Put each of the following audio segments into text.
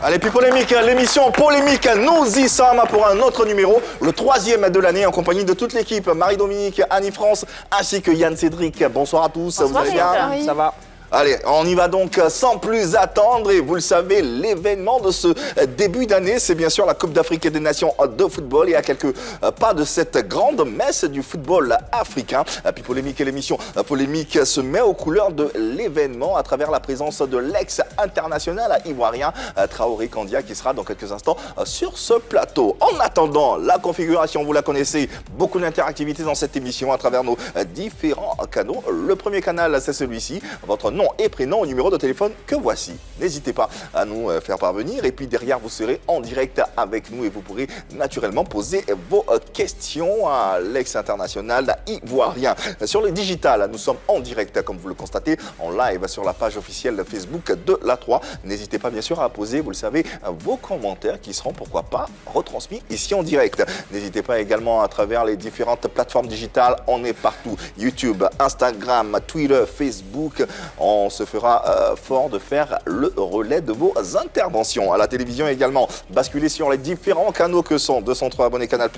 Allez, puis polémique, l'émission Polémique, nous y sommes pour un autre numéro, le 3e de l'année, en compagnie de toute l'équipe, Marie-Dominique, Annie-France, ainsi que Yann Cédric. Bonsoir à tous, Bonsoir, vous allez bien? ça va. Allez, on y va donc sans plus attendre et vous le savez, l'événement de ce début d'année, c'est bien sûr la Coupe d'Afrique des Nations de football et à quelques pas de cette grande messe du football africain. Puis Polémique et l'émission Polémique se met aux couleurs de l'événement à travers la présence de l'ex-international ivoirien Traoré Kandia qui sera dans quelques instants sur ce plateau. En attendant, la configuration, vous la connaissez, beaucoup d'interactivité dans cette émission à travers nos différents canaux. Le premier canal, c'est celui-ci, votre nom et prénom au numéro de téléphone que voici. N'hésitez pas à nous faire parvenir et puis derrière vous serez en direct avec nous et vous pourrez naturellement poser vos questions à l'ex-international ivoirien. Sur le digital, nous sommes en direct comme vous le constatez, en live sur la page officielle Facebook de la 3. N'hésitez pas bien sûr à poser, vous le savez, vos commentaires qui seront pourquoi pas retransmis ici en direct. N'hésitez pas également à travers les différentes plateformes digitales, on est partout, YouTube, Instagram, Twitter, Facebook. On se fera fort de faire le relais de vos interventions. À la télévision également, basculez sur les différents canaux que sont 203 abonnés Canal+,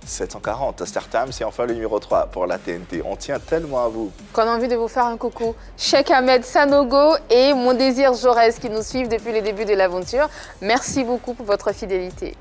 740 StarTimes et enfin le numéro 3 pour la TNT. On tient tellement à vous. Qu'on a envie de vous faire un coucou. Cheikh Ahmed Sanogo et Mon Désir Jaurès qui nous suivent depuis le début de l'aventure. Merci beaucoup pour votre fidélité.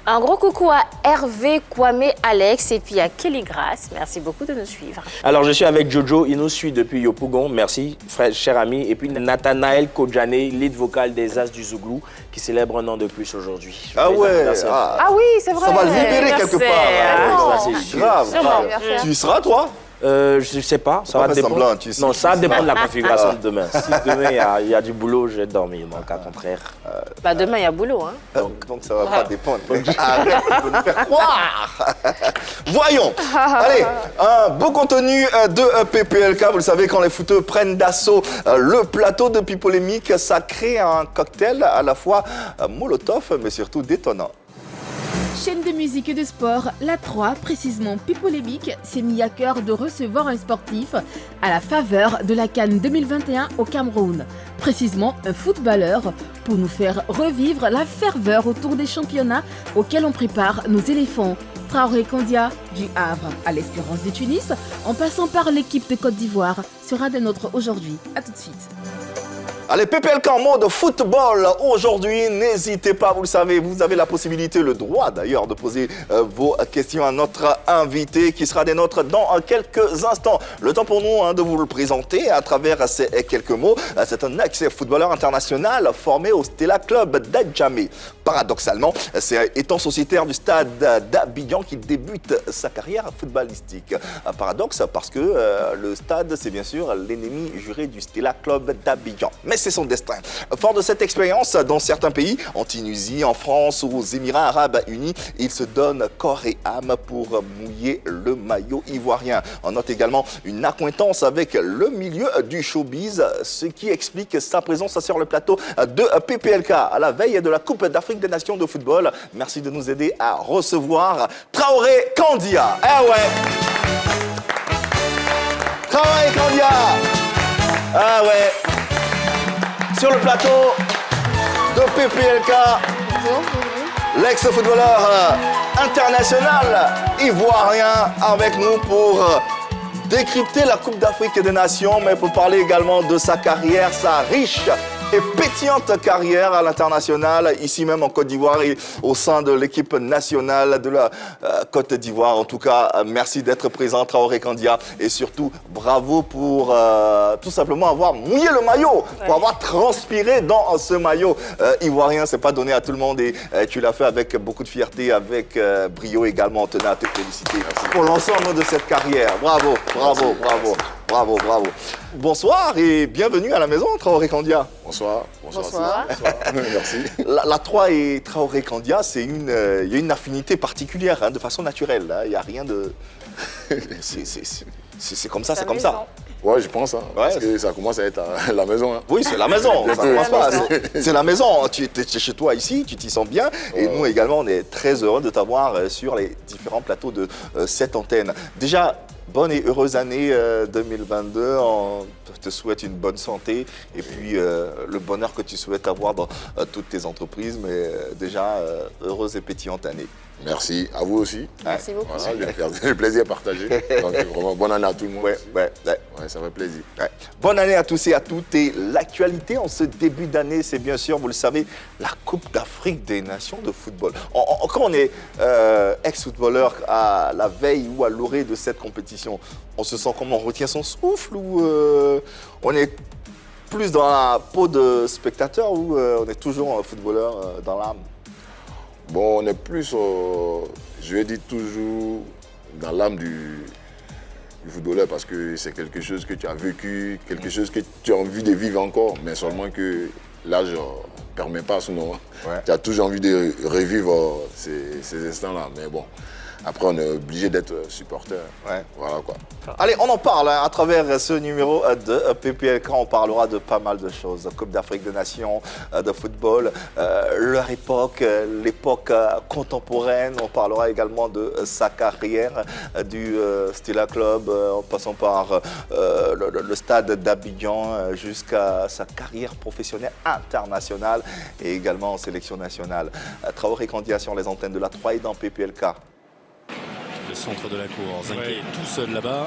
Un gros coucou à Hervé, Kwame, Alex et puis à Kelly Grace. Merci beaucoup de nous suivre. Alors, je suis avec Jojo, il nous suit depuis Yopougon. Merci, frère, cher ami. Et puis Nathanaël Kodjane, lead vocal des As du Zouglou, qui célèbre un an de plus aujourd'hui. Ah ouais, Ah oui, c'est vrai. ça va le libérer quelque part. Ça, c'est sûr. Grave, grave. Tu y seras toi? Je sais pas, ça va dépendre. Semblant, Non, ça va dépendre de la configuration de demain. Si demain il y a du boulot, je vais dormir. Donc, au contraire. Bah, demain, il y a boulot. Hein. Donc ça va pas dépendre. Arrête de nous faire croire. Voyons. Allez, un beau contenu de PPLK. Vous le savez, quand les footeux prennent d'assaut le plateau depuis Polémique, ça crée un cocktail à la fois molotov, mais surtout détonnant. Chaîne de musique et de sport, la 3, précisément Pipolémique, s'est mis à cœur de recevoir un sportif à la faveur de la CAN 2021 au Cameroun. Précisément un footballeur pour nous faire revivre la ferveur autour des championnats auxquels on prépare nos éléphants. Traoré Kandia du Havre à l'Espérance de Tunis, en passant par l'équipe de Côte d'Ivoire, sera des nôtres aujourd'hui. A tout de suite. Allez, PPLK en mode football aujourd'hui, n'hésitez pas, vous le savez, vous avez la possibilité, le droit d'ailleurs, de poser vos questions à notre invité qui sera des nôtres dans quelques instants. Le temps pour nous de vous le présenter à travers ces quelques mots. C'est un ex-footballeur international formé au Stella Club d'Adjamé. Paradoxalement, c'est étant sociétaire du stade d'Abidjan qu'il débute sa carrière footballistique. Un paradoxe parce que le stade, c'est bien sûr l'ennemi juré du Stella Club d'Abidjan. Mais c'est son destin. Fort de cette expérience, dans certains pays, en Tunisie, en France ou aux Émirats Arabes Unis, il se donne corps et âme pour mouiller le maillot ivoirien. On note également une accointance avec le milieu du showbiz, ce qui explique sa présence sur le plateau de PPLK à la veille de la Coupe d'Afrique des Nations de football. Merci de nous aider à recevoir Traoré Kandia. Eh ouais, Traoré Kandia. Ah ouais. Sur le plateau de PPLK, l'ex-footballeur international ivoirien avec nous pour décrypter la Coupe d'Afrique des Nations, mais pour parler également de sa carrière, sa riche et pétillante carrière à l'international, ici même en Côte d'Ivoire et au sein de l'équipe nationale de la Côte d'Ivoire. En tout cas, merci d'être présent, Traoré Kandia, et surtout, bravo pour tout simplement avoir mouillé le maillot, pour avoir transpiré dans ce maillot ivoirien. C'est pas donné à tout le monde et tu l'as fait avec beaucoup de fierté, avec brio également. On tenait à te féliciter pour l'ensemble de cette carrière. Bravo, bravo, bravo. Bravo, bravo. Bonsoir et bienvenue à la maison, Traoré Kandia. Bonsoir. Bonsoir. Merci. La 3 et Traoré Kandia, il y a une affinité particulière, de façon naturelle. Il n'y a rien de... C'est comme ça, c'est comme ça. Ouais, je pense, parce que ça commence à être la maison. Oui, c'est la maison, ça commence pas. C'est la maison, tu es chez toi ici, tu t'y sens bien. Et nous également, on est très heureux de t'avoir sur les différents plateaux de cette antenne. Déjà, bonne et heureuse année 2022. On te souhaite une bonne santé et puis le bonheur que tu souhaites avoir dans toutes tes entreprises. Mais déjà, heureuse et pétillante année. Merci, à vous aussi. Merci beaucoup. Voilà, le plaisir partagé. Donc vraiment, bonne année à tout le monde. Ouais, ça fait plaisir. Ouais. Bonne année à tous et à toutes. Et l'actualité en ce début d'année, c'est bien sûr, vous le savez, la Coupe d'Afrique des Nations de football. Quand on est ex-footballeur à la veille ou à l'orée de cette compétition, on se sent comme on retient son souffle ou on est plus dans la peau de spectateur ou on est toujours un footballeur dans l'âme? Bon, on est plus, je vais dire toujours, dans l'âme du footballeur parce que c'est quelque chose que tu as vécu, quelque chose que tu as envie de vivre encore, mais seulement que l'âge ne permet pas, sinon tu as toujours envie de revivre ces instants-là. Mais bon, après on est obligé d'être supporter. Voilà quoi. Allez, on en parle à travers ce numéro de PPLK. On parlera de pas mal de choses. Coupe d'Afrique des Nations, de football, leur époque, l'époque contemporaine. On parlera également de sa carrière, du Stella Club, en passant par le stade d'Abidjan jusqu'à sa carrière professionnelle internationale et également en sélection nationale. Traoré Kandia sur les antennes de la 3 et dans PPLK. Le centre de la cour, Zinguet tout seul là-bas.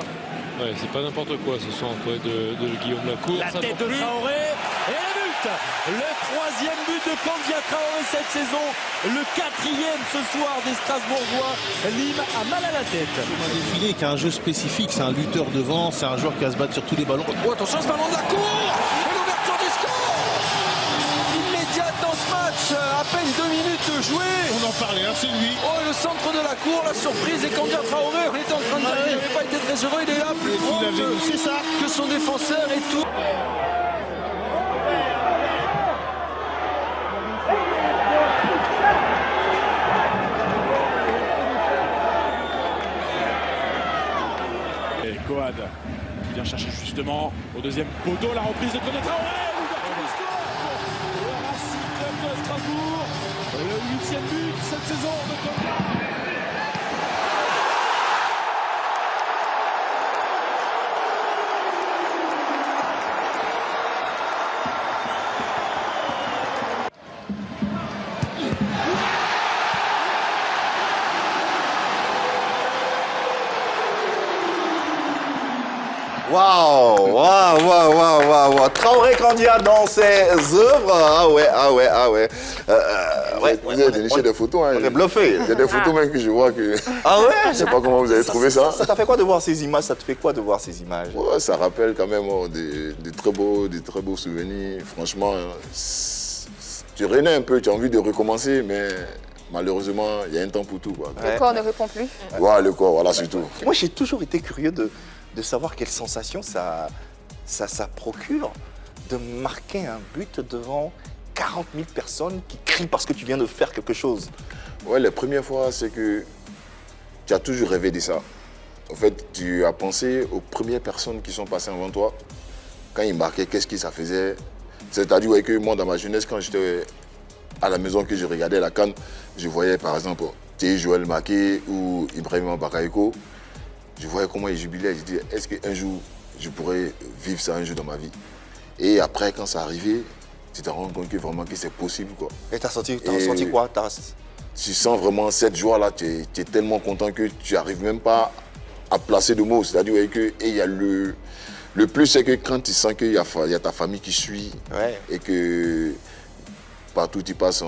Ouais, c'est pas n'importe quoi ce centre de Guillaume Lacour. La tête de Traoré et le but. Le troisième but de Kandia Traoré cette saison. Le quatrième ce soir des Strasbourgeois. Lim a mal à la tête. Un défilé qui a un jeu spécifique, c'est un lutteur devant, c'est un joueur qui va se battre sur tous les ballons. Oh, attention ce ballon de la cour et l'ouverture du score immédiate dans ce match. À peine 2 minutes de jouer. On en parlait, hein, c'est lui. Oh, le centre de la cour, la surprise et Kandia Traoré, on était en train de dire qu'il n'avait pas été très heureux, il est là plus grand que son défenseur et tout. Et Coad qui vient chercher justement au deuxième poteau la reprise de Kandia Traoré. Le Racing Club de Strasbourg, le 8e but cette saison de Kandia. Waouh. Traoré Kandia dans ses œuvres. Ah ouais. Vous avez déniché des photos. Hein. On est bluffé. Il y a des photos même que je vois que... Ah ouais? Je sais pas comment vous avez trouvé ça. Ça t'a fait quoi de voir ces images? Ça te fait quoi de voir ces images? Ouais, ça rappelle quand même des très beaux souvenirs. Franchement, tu renais un peu, tu as envie de recommencer, mais malheureusement, il y a un temps pour tout. Quoi. Le corps ne répond plus. Ouais, le corps, voilà, surtout. Moi, j'ai toujours été curieux de savoir quelle sensation ça procure de marquer un but devant 40 000 personnes qui crient parce que tu viens de faire quelque chose. Ouais, les premières fois, c'est que tu as toujours rêvé de ça. En fait, tu as pensé aux premières personnes qui sont passées avant toi. Quand ils marquaient, qu'est-ce que ça faisait? C'est-à-dire que moi, dans ma jeunesse, quand j'étais à la maison, que je regardais la CAN, je voyais par exemple Thierry Joël Maké ou Ibrahima Bakayoko. Je voyais comment ils jubilaient. Je disais, est-ce qu'un jour, je pourrais vivre ça un jour dans ma vie? Et après, quand ça arrivait, tu te rends compte que vraiment que c'est possible. Quoi. Et t'as senti quoi? Tu sens vraiment cette joie-là. Tu es tellement content que tu n'arrives même pas à placer de mots. C'est-à-dire que il y a le plus, c'est que quand tu sens qu'il y a ta famille qui suit et que partout tu passes,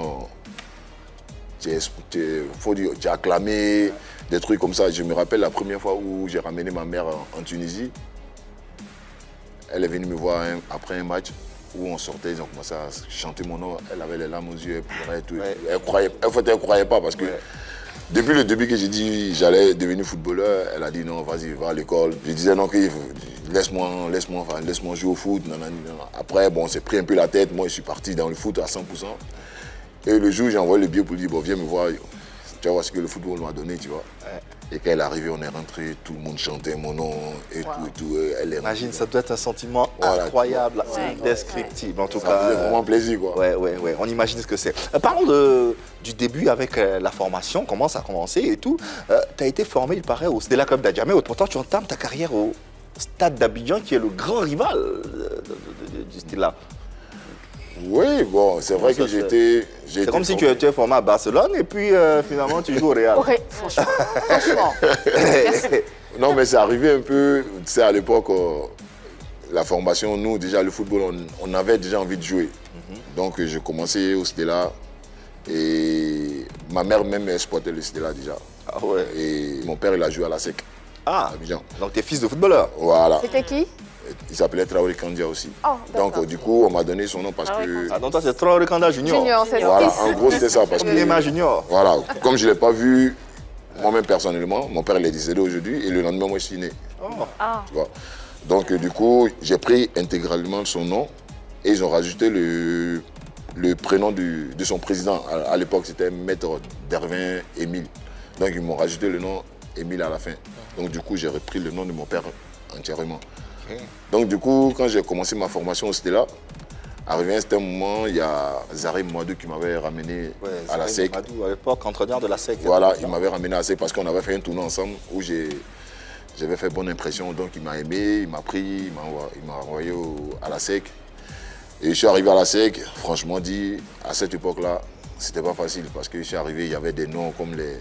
tu es acclamé, des trucs comme ça. Je me rappelle la première fois où j'ai ramené ma mère en Tunisie. Elle est venue me voir après un match où on sortait, ils ont commencé à chanter mon nom. Elle avait les larmes aux yeux, elle pleurait et tout. Elle croyait pas parce que depuis le début que j'ai dit j'allais devenir footballeur, elle a dit non, vas-y, va à l'école. Je disais non, laisse-moi jouer au foot. Après, bon, on s'est pris un peu la tête. Moi, je suis parti dans le foot à 100%. Et le jour où j'ai envoyé le billet pour lui dire, bon, viens me voir. tu vas voir ce que le football m'a donné, tu vois. Et quand elle est arrivée, on est rentré, tout le monde chantait mon nom et tout. Elle est Imagine, ça doit être un sentiment Voilà, incroyable, Ouais. indescriptible. En tout Ça cas, faisait vraiment plaisir, quoi. Ouais, on imagine ce que c'est. Parlons du début avec la formation, comment ça a commencé et tout. Tu as été formé, il paraît, au Stella Club d'Adjamé. Pourtant, tu entames ta carrière au Stade d'Abidjan, qui est le grand rival du Stella. Oui, bon, c'est vrai que j'ai été C'est comme si tu étais formé à Barcelone et puis finalement tu joues au Real. Franchement. Non, mais c'est arrivé un peu, tu sais, à l'époque, la formation, nous, déjà, le football, on avait déjà envie de jouer. Donc, j'ai commencé au Stella et ma mère même exploitait le Stella déjà. Ah ouais. Et mon père, il a joué à la SEC, à Ah, Abidjan. donc t'es fils de footballeur. Voilà. C'était qui? Il s'appelait Traoré Kandia aussi. Oh, d'accord. Donc, du coup, on m'a donné son nom parce Traoré que... Ah, donc toi c'est Traoré Kanda Junior. Junior, c'est Voilà, fils. en gros, c'était ça. Parce Comme Neymar que, Junior. voilà, comme je ne l'ai pas vu moi-même personnellement, mon père il est décédé aujourd'hui et le lendemain, moi, je suis né. Ah, Tu vois. Donc, du coup, j'ai pris intégralement son nom et ils ont rajouté le prénom de son président. À l'époque, c'était Maître Dervin Émile. Donc, ils m'ont rajouté le nom Émile à la fin. Donc, du coup, j'ai repris le nom de mon père entièrement. Donc, du coup, quand j'ai commencé ma formation au Stella, arrivé à un certain moment, il y a Zaré Mouadou qui m'avait ramené à la SEC. Madou, à l'époque, entraîneur de la SEC. Voilà, il m'avait ramené à la SEC parce qu'on avait fait un tournoi ensemble où j'avais fait bonne impression. Donc, il m'a aimé, il m'a pris, il m'a envoyé à la SEC. Et je suis arrivé à la SEC, franchement dit, à cette époque-là, c'était pas facile parce que je suis arrivé, il y avait des noms comme les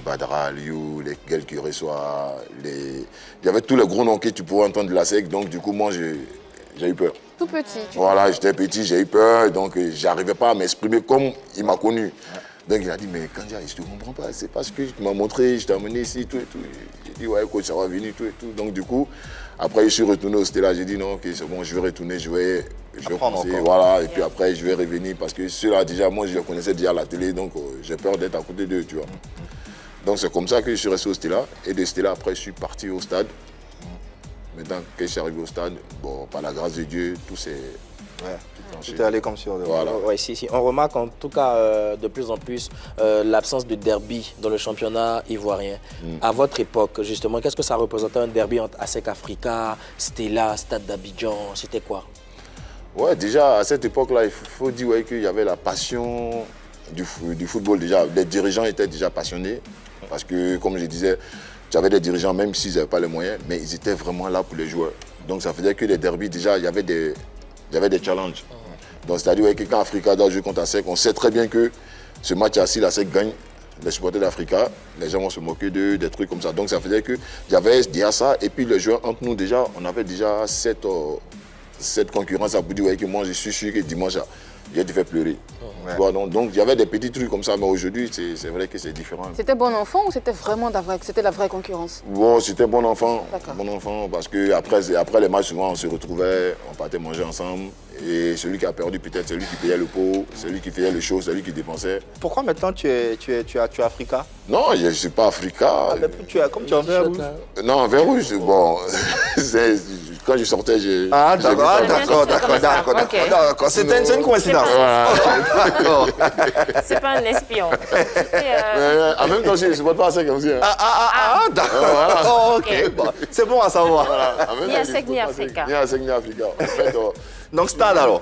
Badra Aliou, les Guel Kuresoa, il y avait tous les gros noms que tu pouvais entendre de la SEC. Donc, du coup, moi, j'ai eu peur. Tout petit. Voilà, j'étais petit, j'ai eu peur, donc j'arrivais pas à m'exprimer comme il m'a connu. Donc il a dit, mais Kandia, je ne te comprends pas, c'est parce que tu m'as montré, je t'ai amené ici, tout et tout. J'ai dit, ouais, coach, ça va venir, tout et tout. Donc du coup, après je suis retourné au Stella, j'ai dit, non, ok, c'est bon, je vais retourner, je vais Apprendre commencer, encore. voilà, et puis après je vais revenir parce que ceux-là, déjà, moi je les connaissais déjà à la télé, donc j'ai peur d'être à côté d'eux, tu vois. Donc c'est comme ça que je suis resté au Stella, et de Stella, après je suis parti au stade. Maintenant que je suis arrivé au stade, bon, par la grâce de Dieu, tout s'est Tu t'es allé comme sur. Voilà. Ouais, si. On remarque en tout cas de plus en plus l'absence de derby dans le championnat ivoirien. À votre époque, justement, qu'est-ce que ça représentait un derby entre ASEC Africa, Stella, Stade d'Abidjan? C'était quoi? Ouais, déjà à cette époque-là, il faut dire ouais, qu'il y avait la passion du football déjà. Les dirigeants étaient déjà passionnés parce que, comme je disais, tu avais des dirigeants, même s'ils n'avaient pas les moyens, mais ils étaient vraiment là pour les joueurs. Donc ça faisait que les derbys, déjà, il y avait des challenges. Donc c'est-à-dire ouais, que quand Africa doit jouer contre ASEC, on sait très bien que ce match-là, si l'ASEC gagne, les supporters d'Africa, les gens vont se moquer d'eux, des trucs comme ça. Donc ça faisait qu'il y avait déjà ça. Et puis les joueurs entre nous, déjà, on avait déjà cette concurrence à vous dire ouais, que moi, je suis sûr que dimanche, je vais te faire pleurer. Tu vois, donc il y avait des petits trucs comme ça, mais aujourd'hui, c'est vrai que c'est différent. C'était bon enfant ou c'était vraiment c'était la vraie concurrence? Bon, c'était bon enfant. D'accord. Bon enfant, parce que après les matchs, souvent, on se retrouvait, on partait manger ensemble. Et celui qui a perdu, peut-être, celui qui payait le pot, celui qui faisait les choses, celui qui dépensait. Pourquoi maintenant tu es Africa? Non, je ne suis pas Africa. Comme tu es en vert rouge. Non, en vert rouge, bon, quand je sortais, j'ai... Ah, j'ai vu ça. d'accord. C'est une coïncidence. D'accord. c'est pas un espion. En même temps, je ne supporte pas ASEC aussi. Hein. D'accord. Ok, bon, c'est bon à savoir. Voilà. En même Ni temps, ASEC, je ni supporte pas Africa. Ni ASEC, ni Africa. En fait, Donc stade alors.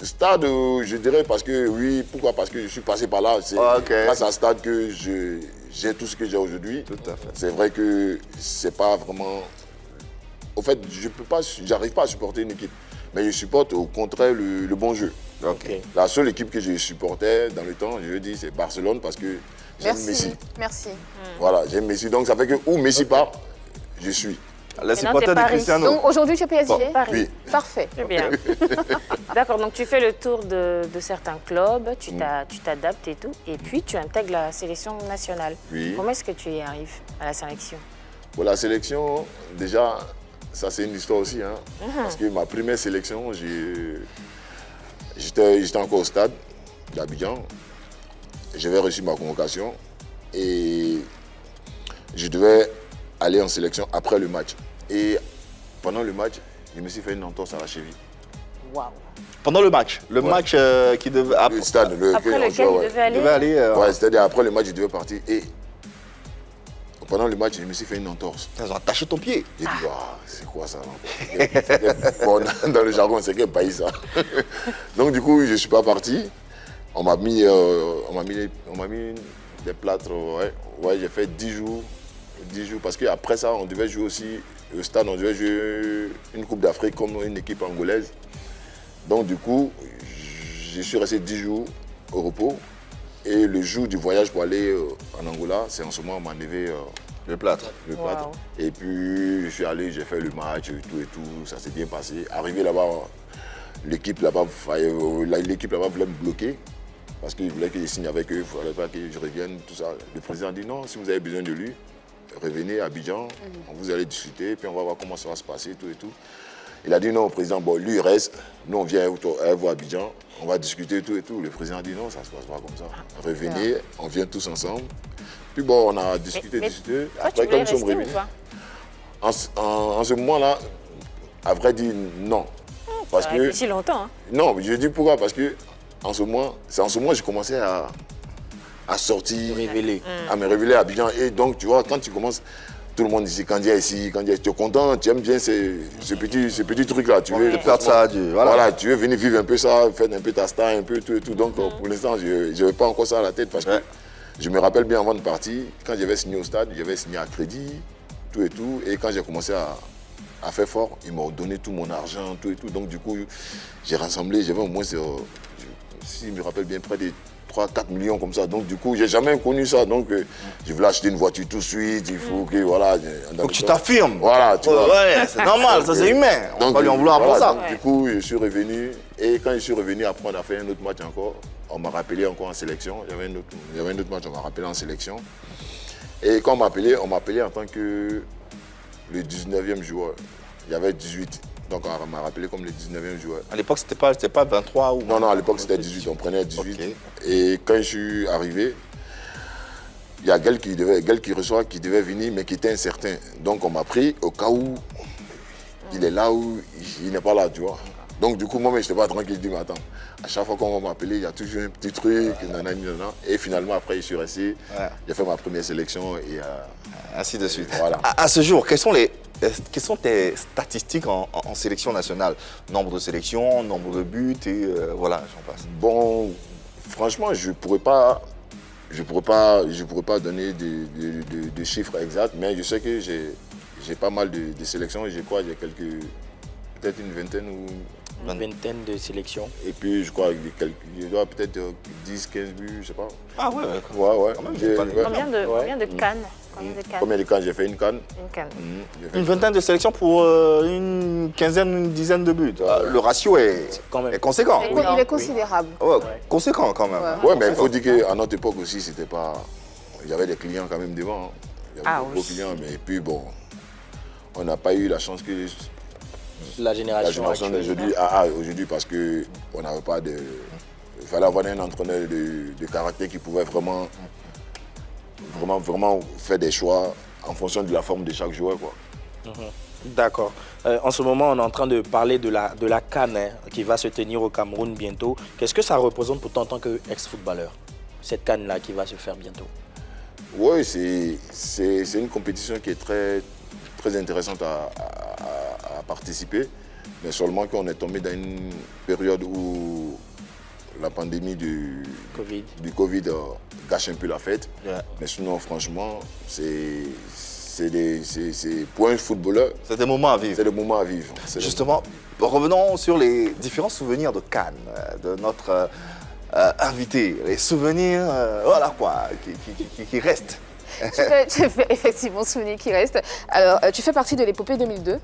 Stade, je dirais parce que, oui, pourquoi? Parce que je suis passé par là. C'est grâce à Stade que j'ai tout ce que j'ai aujourd'hui. Tout à fait. C'est vrai que c'est pas vraiment... Au fait, j'arrive pas à supporter une équipe. Mais je supporte au contraire le bon jeu. Ok. La seule équipe que je supportais dans le temps, je veux dire, c'est Barcelone parce que j'aime Messi. Merci. Voilà, j'aime Messi. Donc ça fait que où Messi part, je suis. Les supporters de Paris. Cristiano. Donc aujourd'hui tu es PSG? Bon, Paris. oui. Parfait. Très bien. D'accord, donc tu fais le tour de certains clubs, tu t'adaptes et tout, et puis tu intègres la sélection nationale. Oui. Comment est-ce que tu y arrives à la sélection? Pour la sélection, déjà, ça c'est une histoire aussi. Hein, parce que ma première sélection, j'étais encore au stade d'Abidjan. J'avais reçu ma convocation et je devais aller en sélection après le match. Et pendant le match, je me suis fait une entorse à la cheville. Waouh. Pendant le match qui devait... Le stade, Après lequel il devait aller. devait aller Ouais, c'est-à-dire après le match, je devais partir. Et pendant le match, je me suis fait une entorse. Ils ont attaché ton pied. J'ai dit, c'est quoi ça? Bon, dans le jargon, c'est quel pays ça? Donc du coup, je ne suis pas parti. On m'a mis des plâtres. Ouais, j'ai fait 10 jours. 10 jours. Parce qu'après ça, on devait jouer aussi au stade. On devait jouer une Coupe d'Afrique comme une équipe angolaise. Donc du coup, je suis resté 10 jours au repos. Et le jour du voyage pour aller en Angola, c'est en ce moment on m'a enlevé le plâtre. Et puis je suis allé, j'ai fait le match et tout, ça s'est bien passé. Arrivé là-bas, l'équipe là-bas voulait me bloquer parce qu'il voulait que je signe avec eux, il ne fallait pas que je revienne, tout ça. Le président a dit non, si vous avez besoin de lui, revenez à Abidjan, vous allez discuter, puis on va voir comment ça va se passer, tout et tout. Il a dit non au président, bon, lui il reste, nous on vient à vous à Abidjan, on va discuter tout et tout. Le président a dit non, ça ne se passe pas comme ça. Revenez, on vient tous ensemble. Puis bon, on a discuté. Toi, Après, tu voulais comme nous sommes rester ou revenus, pas? en ce moment-là, à vrai dire, non. Parce Ça que, réfléchit longtemps. Hein. non, je dis pourquoi, parce que en ce moment, c'est en ce moment que j'ai commencé à sortir, à me révéler à Abidjan. Et donc, tu vois, quand tu commences, tout le monde ici, Kandia ici, tu es content, tu aimes bien ce petit truc-là. Tu veux faire ça, voilà, tu veux venir vivre un peu ça, faire un peu ta star, un peu tout et tout. Donc, pour l'instant, je n'avais pas encore ça à la tête parce que je me rappelle bien avant de partir, quand j'avais signé au stade, j'avais signé à crédit, tout et tout. Et quand j'ai commencé à faire fort, ils m'ont donné tout mon argent, tout et tout. Donc, du coup, j'ai rassemblé, j'avais au moins, si je me rappelle bien, près de 3-4 millions comme ça. Donc, du coup, j'ai jamais connu ça. Donc, je voulais acheter une voiture tout de suite. Il faut que, voilà. Donc, tu t'affirmes. Voilà, tu vois. Ouais, c'est normal, ça c'est humain. On Donc, va lui en vouloir pour ça. Donc, du coup, je suis revenu. Et quand je suis revenu, après, on a fait un autre match encore. On m'a rappelé encore en sélection. Il y avait un autre match, on m'a rappelé en sélection. Et quand on m'a appelé en tant que le 19e joueur. Il y avait 18. Donc, on m'a rappelé comme le 19e joueur. À l'époque, c'était pas 23 ou... Non, à l'époque, c'était 18. On prenait 18. Okay. Et quand je suis arrivé, il y a Gaël qui devait venir, mais qui était incertain. Donc, on m'a pris au cas où il est là ou il n'est pas là, tu vois. Donc, du coup, moi, je n'étais pas tranquille. Je dis, mais attends, à chaque fois qu'on va m'appeler, il y a toujours un petit truc. Nanana. Et finalement, après, je suis resté. Ouais. J'ai fait ma première sélection et... ainsi de suite. Voilà. À ce jour, quelles sont tes statistiques en sélection nationale? Nombre de sélections, nombre de buts et voilà, j'en passe. Bon, franchement, je pourrais pas donner de chiffres exacts, mais je sais que j'ai pas mal de sélections. J'ai peut-être une vingtaine ou... Une vingtaine de sélections. Et puis, je crois qu'il doit peut-être 10, 15 buts, je sais pas. Ah ouais. Ouais. Combien de cannes? Combien de cannes? J'ai fait une canne. Une canne. Une vingtaine de sélections pour une quinzaine, une dizaine de buts. Le ratio est conséquent. Il est considérable. Ouais, conséquent quand même. Ouais, mais il faut dire qu'à notre époque aussi, c'était pas... Il y avait des clients quand même devant. Hein. Il y avait de gros clients, mais puis bon, on n'a pas eu la chance que... La génération d'aujourd'hui, aujourd'hui, parce qu'on n'avait pas de... Il fallait avoir un entraîneur de caractère qui pouvait vraiment faire des choix en fonction de la forme de chaque joueur, quoi. D'accord. En ce moment, on est en train de parler de la CAN qui va se tenir au Cameroun bientôt. Qu'est-ce que ça représente pour toi en tant qu'ex-footballeur, cette CAN-là qui va se faire bientôt? Oui, c'est une compétition qui est très, très intéressante à participer, mais seulement qu'on est tombé dans une période où la pandémie du Covid gâche un peu la fête. Yeah. Mais sinon, franchement, pour un footballeur, c'est des moments à vivre. C'est des moments à vivre. Justement, revenons sur les différents souvenirs de Cannes, de notre invité. Les souvenirs, voilà quoi, qui restent. Tu fais effectivement souvenir qui reste. Alors, tu fais partie de l'épopée 2002.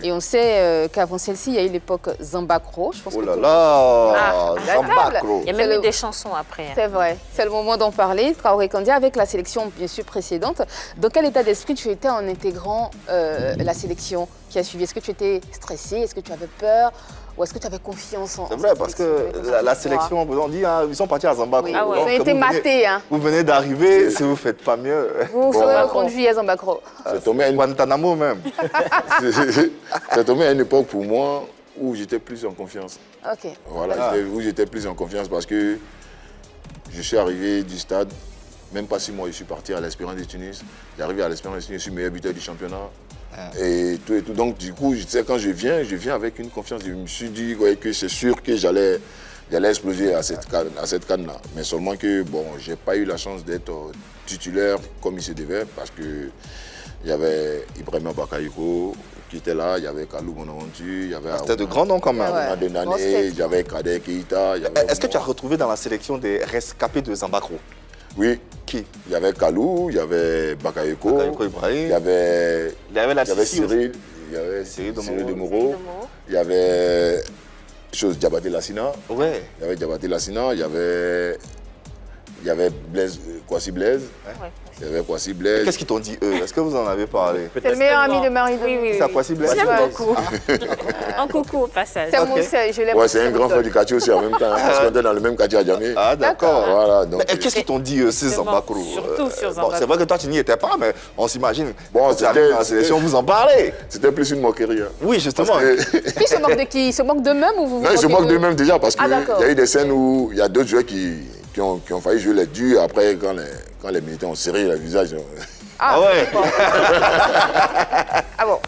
Et on sait qu'avant celle-ci, il y a eu l'époque Zambakro. Oh là là, Zambakro. Il y a même eu des chansons après. C'est vrai. C'est le moment d'en parler. Traoré Kandia, avec la sélection bien sûr précédente. Dans quel état d'esprit tu étais en intégrant la sélection qui a suivi? Est-ce que tu étais stressé? Est-ce que tu avais peur? Ou est-ce que tu avais confiance en... C'est vrai, parce que la sélection, on dit, hein, ils sont partis à Zambakro. Oui. Ah ouais. Ils ont été matés. Vous venez d'arriver, si vous ne faites pas mieux... Vous serez reconduit à Zambakro. C'est tombé à Guantanamo même. C'est tombé à une époque pour moi où j'étais plus en confiance. Ok. Voilà, où j'étais plus en confiance parce que je suis arrivé du stade, même pas 6 mois, je suis parti à l'Espérance de Tunis. J'arrive à l'Espérance de Tunis, je suis meilleur buteur du championnat. Et tout. Donc du coup, quand je viens avec une confiance. Je me suis dit que c'est sûr que j'allais exploser à cette canne-là. Mais seulement que, bon, j'ai pas eu la chance d'être titulaire comme il se devait parce que il y avait Ibrahima Bakayoko qui était là, il y avait Kalou Bonaventure, il y avait... C'était de grands noms quand même. Il y avait Kader Keita. Est-ce que tu as retrouvé dans la sélection des rescapés de Zambakro? Oui. Qui? Il y avait Kalou, il y avait Bakayoko, Ibrahim. il y avait Cyril, il y avait Cyril de Moreau, il y avait Diabaté Lassina. Ouais. Il y avait Diabaté Lassina, il y avait Blaise, Kwasi Blaise. Ouais. Il y avait Kwasi Blaise. Qu'est-ce qu'ils t'ont dit, eux? Est-ce que vous en avez parlé? C'est le meilleur ami de Marie. Oui. C'est à Kwasi Blaise? J'aime beaucoup. Un coucou au passage. C'est mon sœur, je l'aime. Ouais, c'est un grand frère du quartier aussi en même temps. Parce qu'on était dans le même quartier à Djamé. Ah, d'accord. Voilà, donc... Mais qu'est-ce qu'ils t'ont dit, ces Zambakro? Surtout sur Bon, Zambakro. c'est vrai que toi, tu n'y étais pas, mais on s'imagine. Bon, quand tu arrives dans la sélection, vous en parlez. C'était plus une moquerie. Hein. Oui, justement. Ils se moquent de qui? Ils se moquent d'eux-mêmes ou vous vous Non, ils se moquent d'eux-mêmes déjà parce qu'il y a eu des scènes où il y a d'autres joueurs qui ont failli jouer les durs. Après, quand les militaires ont serré le visage... Ah ouais. Ah bon.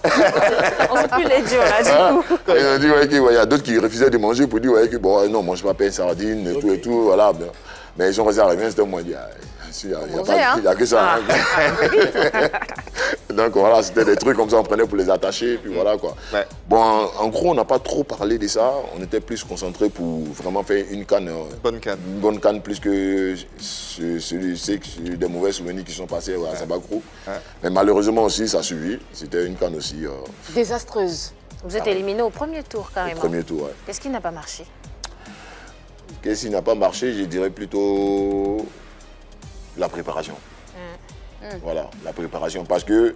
On ne sait plus les durs là, du coup. Ils ont dit qu'il y a d'autres qui refusaient de manger pour dire que bon, non, mange pas pain, sardine, et tout, voilà. Mais ils sont restés à la main, c'était moi, il n'y a que ça. Donc voilà, c'était des trucs comme ça, on prenait pour les attacher, puis voilà quoi. Ouais. Bon, en gros, on n'a pas trop parlé de ça, on était plus concentrés pour vraiment faire une canne. Une bonne canne, plus que des mauvais souvenirs qui sont passés à Zambakro. Ouais. Mais malheureusement aussi, ça a suivi, c'était une canne aussi. Désastreuse. Vous êtes éliminé au premier tour carrément. Au premier tour, ouais. Qu'est-ce qui n'a pas marché? Qu'est-ce qui n'a pas marché? Je dirais plutôt la préparation. Voilà, la préparation. Parce que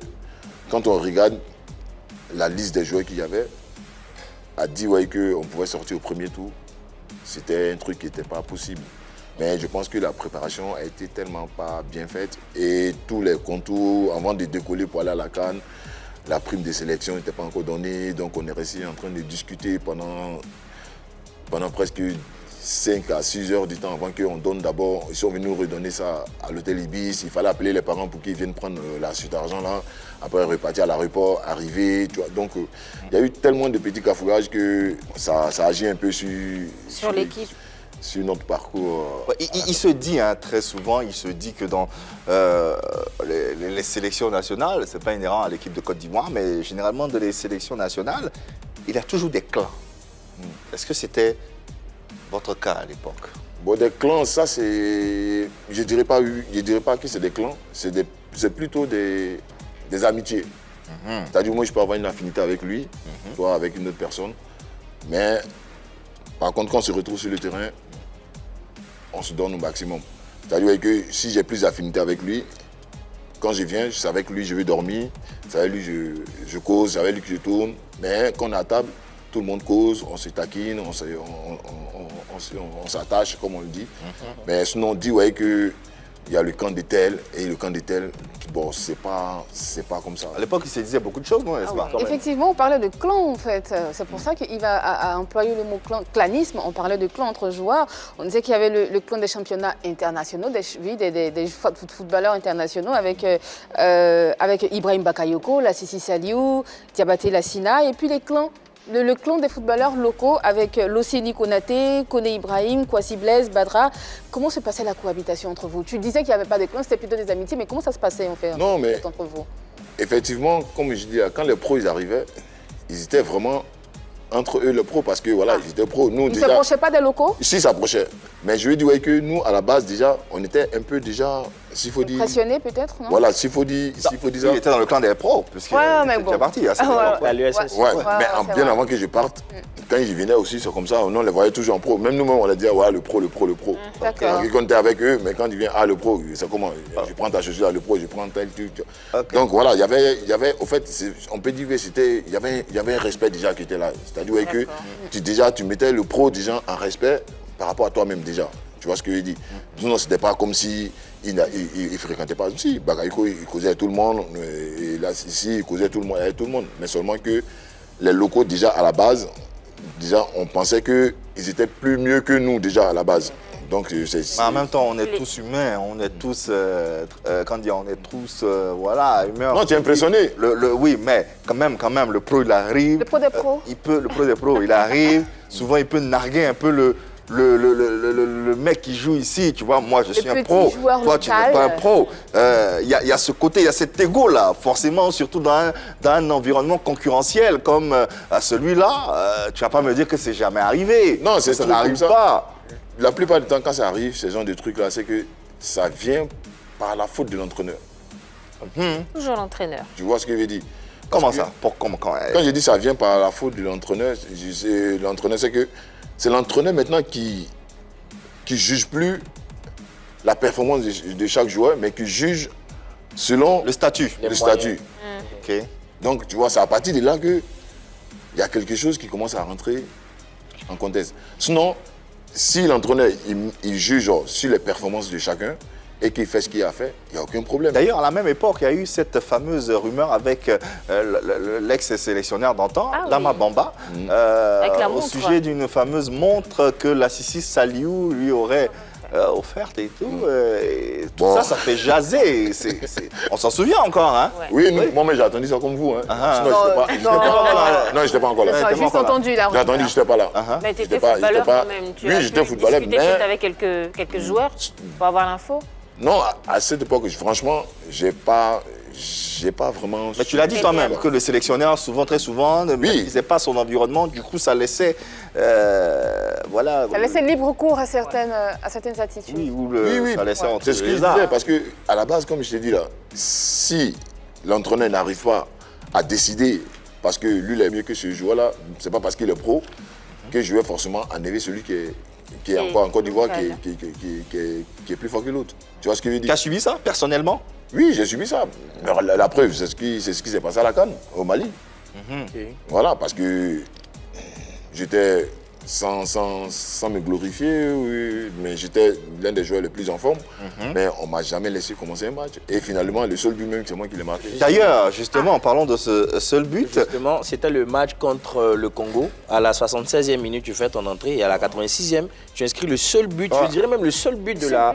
quand on regarde la liste des joueurs qu'il y avait, a dit qu'on pouvait sortir au premier tour. C'était un truc qui n'était pas possible. Mais je pense que la préparation a été tellement pas bien faite et tous les contours, avant de décoller pour aller à la CAN, la prime de sélection n'était pas encore donnée. Donc on est resté en train de discuter pendant presque 5 à 6 heures du temps avant qu'on donne d'abord. Ils sont venus nous redonner ça à l'hôtel Ibis. Il fallait appeler les parents pour qu'ils viennent prendre la suite d'argent là. Après repartir à l'aéroport, arriver. Tu vois. Donc il y a eu tellement de petits cafouillages que ça agit un peu sur l'équipe. Sur notre parcours. Il se dit très souvent, il se dit que dans les sélections nationales, c'est pas inhérent à l'équipe de Côte d'Ivoire, mais généralement dans les sélections nationales, il y a toujours des clans. Est-ce que c'était votre cas à l'époque? Bon, des clans, ça c'est... Je dirais pas que c'est des clans, c'est plutôt des amitiés. C'est-à-dire moi je peux avoir une affinité avec lui, toi avec une autre personne, mais par contre quand on se retrouve sur le terrain, on se donne au maximum. C'est-à-dire que si j'ai plus d'affinité avec lui, quand je viens, c'est avec lui je vais dormir, c'est avec lui je cause, c'est avec lui que je tourne, mais quand on est à table, tout le monde cause, on se taquine, on s'attache, comme on le dit. Mais sinon, on dit qu'il y a le camp de tel et le camp de tel. Bon, c'est pas comme ça. À l'époque, il se disait beaucoup de choses, non? Effectivement, on parlait de clan, en fait. C'est pour ça qu'il va employer le mot clanisme. On parlait de clan entre joueurs. On disait qu'il y avait le clan des championnats internationaux, des footballeurs internationaux avec Ibrahim Bakayoko, Lassisi Saliou, Diabaté Lassina, et puis les clans. Le clan des footballeurs locaux avec Losséni Konaté, Koné Ibrahim, Kwasi Blaise, Badra. Comment se passait la cohabitation entre vous? Tu disais qu'il n'y avait pas de clan, c'était plutôt des amitiés, mais comment ça se passait en fait entre vous? Effectivement, comme je dis, quand les pros ils arrivaient, ils étaient vraiment entre eux les pros parce que voilà, ils étaient pros. Nous, ils ne s'approchaient pas des locaux? Si, ils s'approchaient. Mais je veux dire que nous, à la base, déjà, on était un peu déjà, s'il faut dire... Pressionnés peut-être, non? Voilà, s'il faut dire ça. Il était dans le clan des pros, puisqu'il était déjà parti à cette époque. Mais bien avant que je parte, quand ils venaient aussi, c'est comme ça, on les voyait toujours en pro. Même nous-mêmes, on les disait, le pro. D'accord. Quand on était avec eux, mais quand ils viennent, le pro, c'est comment? Je prends ta chaussure, le pro, je prends tel truc. Donc voilà, il y avait, au fait, on peut dire que il y avait un respect déjà qui était là. C'est-à-dire que tu mettais le pro déjà en respect par rapport à toi-même déjà. Tu vois ce que je dis? Non, c'était pas comme si il fréquentait pas. Si, Bakayoko, il causait tout le monde. Et là, ici, il causait tout le monde. Mais seulement que les locaux, déjà, à la base, déjà, on pensait qu'ils étaient plus mieux que nous, déjà, à la base. Donc, Mais en même temps, on est tous humains, on est tous, voilà, humains. Non, tu es impressionné. Oui, mais quand même, le pro, il arrive. Le pro des pros. Le pro des pros, il arrive. Souvent, il peut narguer un peu le mec qui joue ici. Tu vois, moi, je suis un pro. Toi, tu n'es pas un pro. Il y a ce côté, il y a cet ego-là, forcément, surtout dans un environnement concurrentiel comme celui-là. Tu ne vas pas me dire que c'est jamais arrivé. Non, ça n'arrive pas. La plupart du temps, quand ça arrive, ce genre de trucs-là, c'est que ça vient par la faute de l'entraîneur. Toujours l'entraîneur. Tu vois ce que je veux dire? Comment ça? Quand je dis ça vient par la faute de l'entraîneur, c'est que c'est l'entraîneur maintenant qui juge plus la performance de chaque joueur, mais qui juge selon le statut. Ok. Donc, tu vois, c'est à partir de là qu'il y a quelque chose qui commence à rentrer en contexte. Sinon, si l'entraîneur il juge sur les performances de chacun et qu'il fait ce qu'il a fait, il n'y a aucun problème. D'ailleurs, à la même époque, il y a eu cette fameuse rumeur avec l'ex-sélectionneur d'antan, Lama Bamba, au sujet d'une fameuse montre que la Sissi Saliou lui aurait offerte et tout. Tout ça fait jaser. On s'en souvient encore, hein? Oui, moi, j'ai attendu ça comme vous. Hein. Sinon, je n'étais pas encore là. J'ai juste entendu la rumeur. J'ai attendu, je n'étais pas là. Mais tu étais footballeur quand même. Oui, j'étais footballeur, mais... Tu avec quelques joueurs pour avoir l'info? Non, à cette époque, franchement, j'ai pas vraiment... Mais tu l'as dit toi-même, que le sélectionneur, très souvent, ne maîtrisait pas son environnement. Du coup, ça laissait... Ça laissait libre cours à certaines attitudes. Oui, ça laissait entrer. C'est ce que je disais, parce qu'à la base, comme je t'ai dit là, si l'entraîneur n'arrive pas à décider, parce que lui, il est mieux que ce joueur-là, c'est pas parce qu'il est pro, que je vais forcément enlever celui qui est encore en Côte d'Ivoire, qui est plus fort que l'autre. Tu vois ce que je veux dire? Tu as subi ça, personnellement? Oui, j'ai subi ça. Alors, la preuve, c'est ce qui s'est passé à la CAN, au Mali. Voilà, parce que j'étais, sans me glorifier, mais j'étais l'un des joueurs les plus en forme. Mais on ne m'a jamais laissé commencer un match. Et finalement, le seul but même, c'est moi qui l'ai marqué. D'ailleurs, justement, en parlant de ce seul but... Justement, c'était le match contre le Congo. À la 76e minute, tu fais ton entrée. Et à la 86e, tu inscris le seul but, je dirais même le seul but de la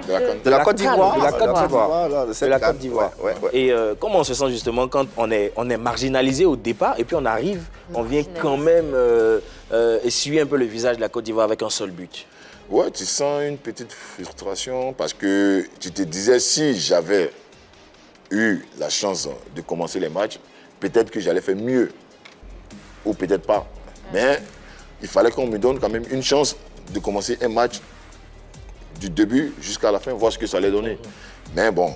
Côte d'Ivoire. De la Côte d'Ivoire. Et comment on se sent justement quand on est marginalisé au départ et puis on arrive, on vient quand même essuyer un peu le visage de la Côte d'Ivoire avec un seul but? Ouais, tu sens une petite frustration parce que tu te disais, si j'avais eu la chance de commencer les matchs, peut-être que j'allais faire mieux ou peut-être pas. Mais il fallait qu'on me donne quand même une chance de commencer un match du début jusqu'à la fin, voir ce que ça allait donner. Mais bon,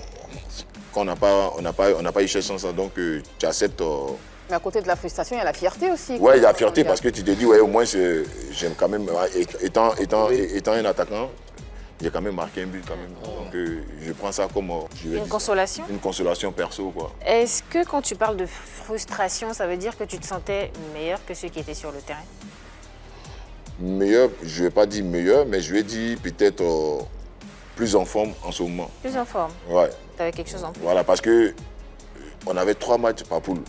on n'a pas eu cette chance, donc tu acceptes... Mais à côté de la frustration, il y a la fierté aussi. Oui, il y a la fierté parce que tu te dis, ouais, au moins, j'aime quand même, étant un attaquant, j'ai quand même marqué un but quand même. Donc je prends ça comme une consolation. Une consolation perso, quoi. Est-ce que quand tu parles de frustration, ça veut dire que tu te sentais meilleur que ceux qui étaient sur le terrain? Meilleur, je ne vais pas dire meilleur, mais je vais dire peut-être plus en forme en ce moment. Plus en forme? Ouais. Tu avais quelque chose en plus? Voilà, parce que on avait 3 matchs par poule.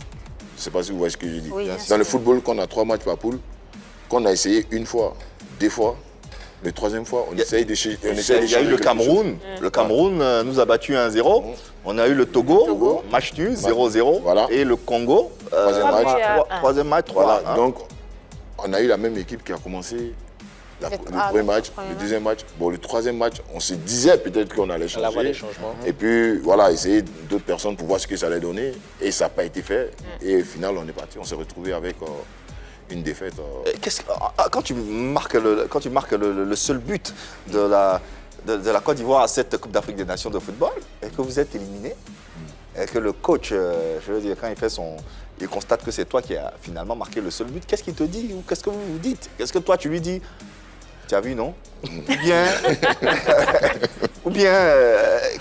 Je ne sais pas si vous voyez ce que je dis. Oui, dans le football, quand on a 3 matchs par poule, qu'on a essayé une fois, 2 fois, la 3e fois, on essaye de chercher. Il y a eu le Cameroun. Le Cameroun nous a battu 1-0. On a eu le Togo, match nul, 0-0. Voilà. Et le Congo, 3e match, 3. Voilà. Donc, on a eu la même équipe qui a commencé le premier match, le deuxième match. Bon, le 3e match, on se disait peut-être qu'on allait changer. Et puis, voilà, essayer d'autres personnes pour voir ce que ça allait donner. Et ça n'a pas été fait. Et au final, on est parti. On s'est retrouvé avec une défaite. Quand tu marques le seul but de la Côte d'Ivoire à cette Coupe d'Afrique des Nations de football, et que vous êtes éliminé, et que le coach, je veux dire, quand il constate que c'est toi qui as finalement marqué le seul but, qu'est-ce qu'il te dit ou qu'est-ce que vous vous dites? Qu'est-ce que toi tu lui dis? Tu as vu, non? Ou bien,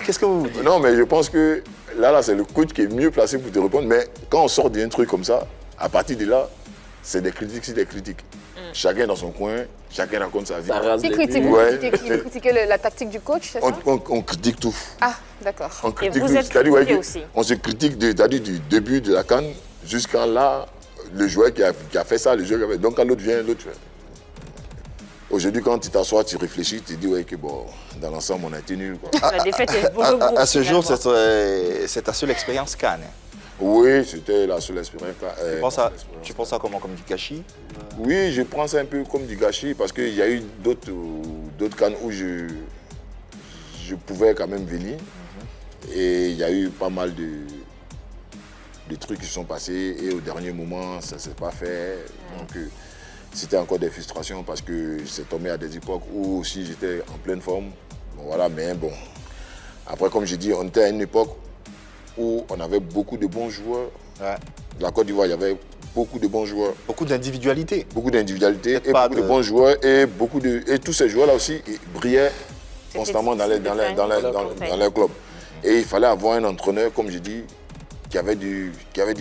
qu'est-ce que vous vous dites? Non, mais je pense que là, c'est le coach qui est mieux placé pour te répondre. Mais quand on sort d'un truc comme ça, à partir de là, c'est des critiques, c'est des critiques. Chacun dans son coin, chacun raconte sa vie. Qui critique? Vous critiquez la tactique du coach, c'est ça? On critique tout. Ah, d'accord. On critique et vous êtes critiqué aussi. On se critique du début de la CAN jusqu'à là, le joueur qui a fait ça, le joueur qui a fait. Donc quand l'autre vient, l'autre fait. Aujourd'hui, quand tu t'assois, tu réfléchis, tu te dis ouais, que bon, dans l'ensemble, on a été nuls. La défaite est pour le groupe. À ce jour, finalement. c'est ta seule expérience Cannes. Oui, c'était la seule expérience. Tu penses ça comment, comme du gâchis? Oui, je prends ça un peu comme du gâchis parce qu'il y a eu d'autres Cannes où je pouvais quand même venir. Et il y a eu pas mal de trucs qui sont passés et au dernier moment, ça ne s'est pas fait. Donc, c'était encore des frustrations parce que c'est tombé à des époques où aussi j'étais en pleine forme. Bon, voilà, mais bon. Après, comme j'ai dit, on était à une époque où on avait beaucoup de bons joueurs. Ouais. La Côte d'Ivoire, il y avait beaucoup de bons joueurs. Beaucoup d'individualité. Beaucoup d'individualité et beaucoup de bons joueurs. Et tous ces joueurs-là aussi ils brillaient constamment dans les clubs. Et il fallait avoir un entraîneur, comme j'ai dit, qui avait du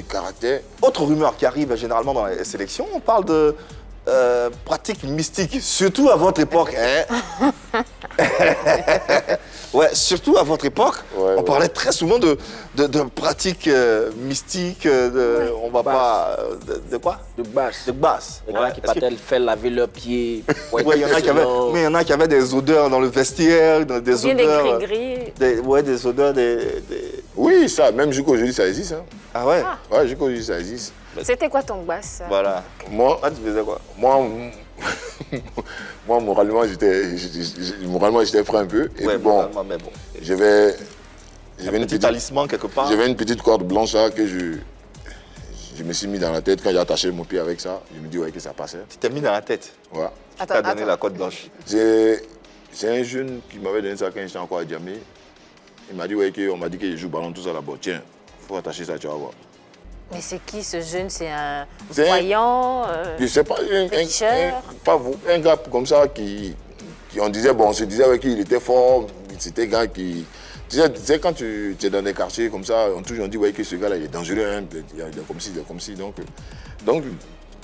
caractère. Autre rumeur qui arrive généralement dans les sélections, on parle de pratiques mystiques, surtout à votre époque. Hein. Ouais, surtout à votre époque, on parlait très souvent de pratiques mystiques, on va pas... De quoi? De basse. De basse. Les gars qui partaient faire laver leurs pieds. Ouais, il y en a qui avaient des odeurs dans le vestiaire, des odeurs... Des gris-gris. Des odeurs, Oui, ça, même jusqu'aujourd'hui, ça existe. Hein. Ah ouais? Ouais, jusqu'aujourd'hui, ça existe. C'était quoi ton basse? Voilà. Moi, tu faisais quoi? Moi, moralement, j'étais prêt un peu. Et ouais, bon, mais bon. J'avais un petit talisman quelque part. J'avais une petite corde blanche là, que je me suis mis dans la tête. Quand j'ai attaché mon pied avec ça, je me dis ouais, que ça passait. Tu t'es mis dans la tête? Ouais. Qui t'a donné la corde blanche? C'est un jeune qui m'avait donné ça quand j'étais encore à Djamé. Il m'a dit ouais, on m'a dit qu'il joue ballon tout ça là-bas. Tiens, il faut attacher ça, tu vas voir. Mais c'est qui ce jeune? C'est un voyant? Je sais pas, un gars comme ça qui on disait, bon, on se disait ouais, qu'il était fort, c'était un gars qui... Tu sais, quand tu es dans des quartiers comme ça, on toujours dit ouais, que ce gars-là, il est dangereux, hein, il est comme si. Donc,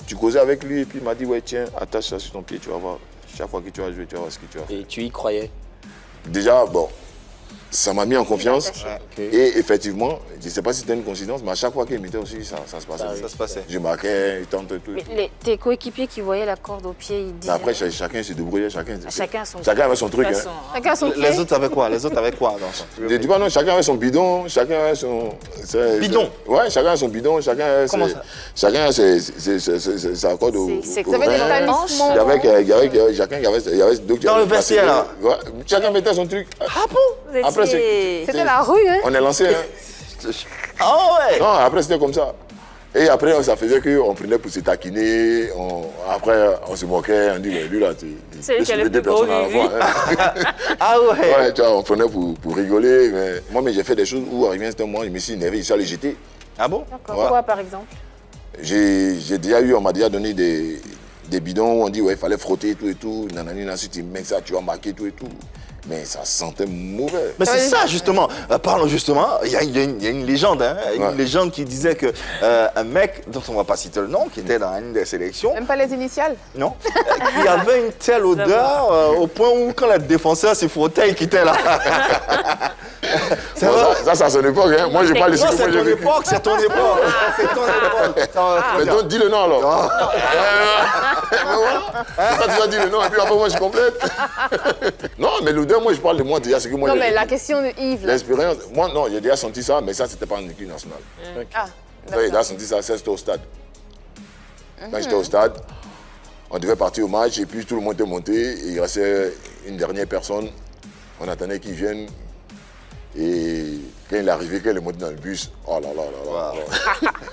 tu causais avec lui et puis il m'a dit, ouais, tiens, attache ça sur ton pied, tu vas voir. Chaque fois que tu vas jouer, tu vas voir ce que tu vas faire. Et tu y croyais? Déjà, bon, ça m'a mis en confiance. Okay. Et effectivement, je ne sais pas si c'était une coïncidence, mais à chaque fois qu'il mettait aussi, ça se passait. Ça se passait. Je marquais, il tentait tout. Mais tes coéquipiers qui voyaient la corde au pied, ils disaient... Après, chacun se débrouillait, chacun avait son truc. Façon, hein. Chacun son Les autres avaient quoi? Je dis pas non, chacun avait son bidon, chacun avait son... Bidon? Ouais, chacun a son bidon, chacun a sa corde au C'est que ça avait des talismans. Il y avait d'autres dans le vestiaire, là? Ouais, chacun mettait son truc. Ah bon? Après, c'était la rue, hein? On est lancé, hein. Ah ouais? Non, après c'était comme ça. Et après, ça faisait qu'on prenait pour se taquiner. Après, on se moquait. On dit, mais lui là, c'est lui qui a le plus gros vivu. Ah ouais? Ouais, tu vois, on prenait pour rigoler. Mais j'ai fait des choses où, arrivé un instant, moi, je me suis énervé, je suis allé jeter. Ah bon? D'accord. Quoi, par exemple? On m'a déjà donné des bidons où on dit, ouais, il fallait frotter et tout. Nanani, si tu mets ça, tu vas marquer tout et tout. Mais ça sentait mauvais. Mais c'est ça, justement. Parlons justement, il y a une légende, hein, une légende qui disait que un mec, dont on ne va pas citer le nom, qui était dans une des sélections... Même pas les initiales? Non. Qui avait une telle odeur au point où, quand le défenseur s'y frottait, il quittait là. Ça, c'est à son époque. Hein. Moi, je parle de ce que c'est ton époque, c'est ton époque. C'est ton époque. Mais donc, dis le nom alors. Ça, tu vas dire le nom et puis après, moi, je complète. Non, mais l'odeur, moi, je parle de moi déjà. C'est que moi, non, mais la question de Yves. L'expérience, moi, non, j'ai déjà senti ça, mais ça, c'était pas en équipe nationale. Ah, j'ai déjà senti ça, c'était au stade. Quand j'étais au stade, on devait partir au match et puis tout le monde était monté et il restait une dernière personne. On attendait qu'il vienne. Et quand il est arrivé, quand il est monté dans le bus, oh là là là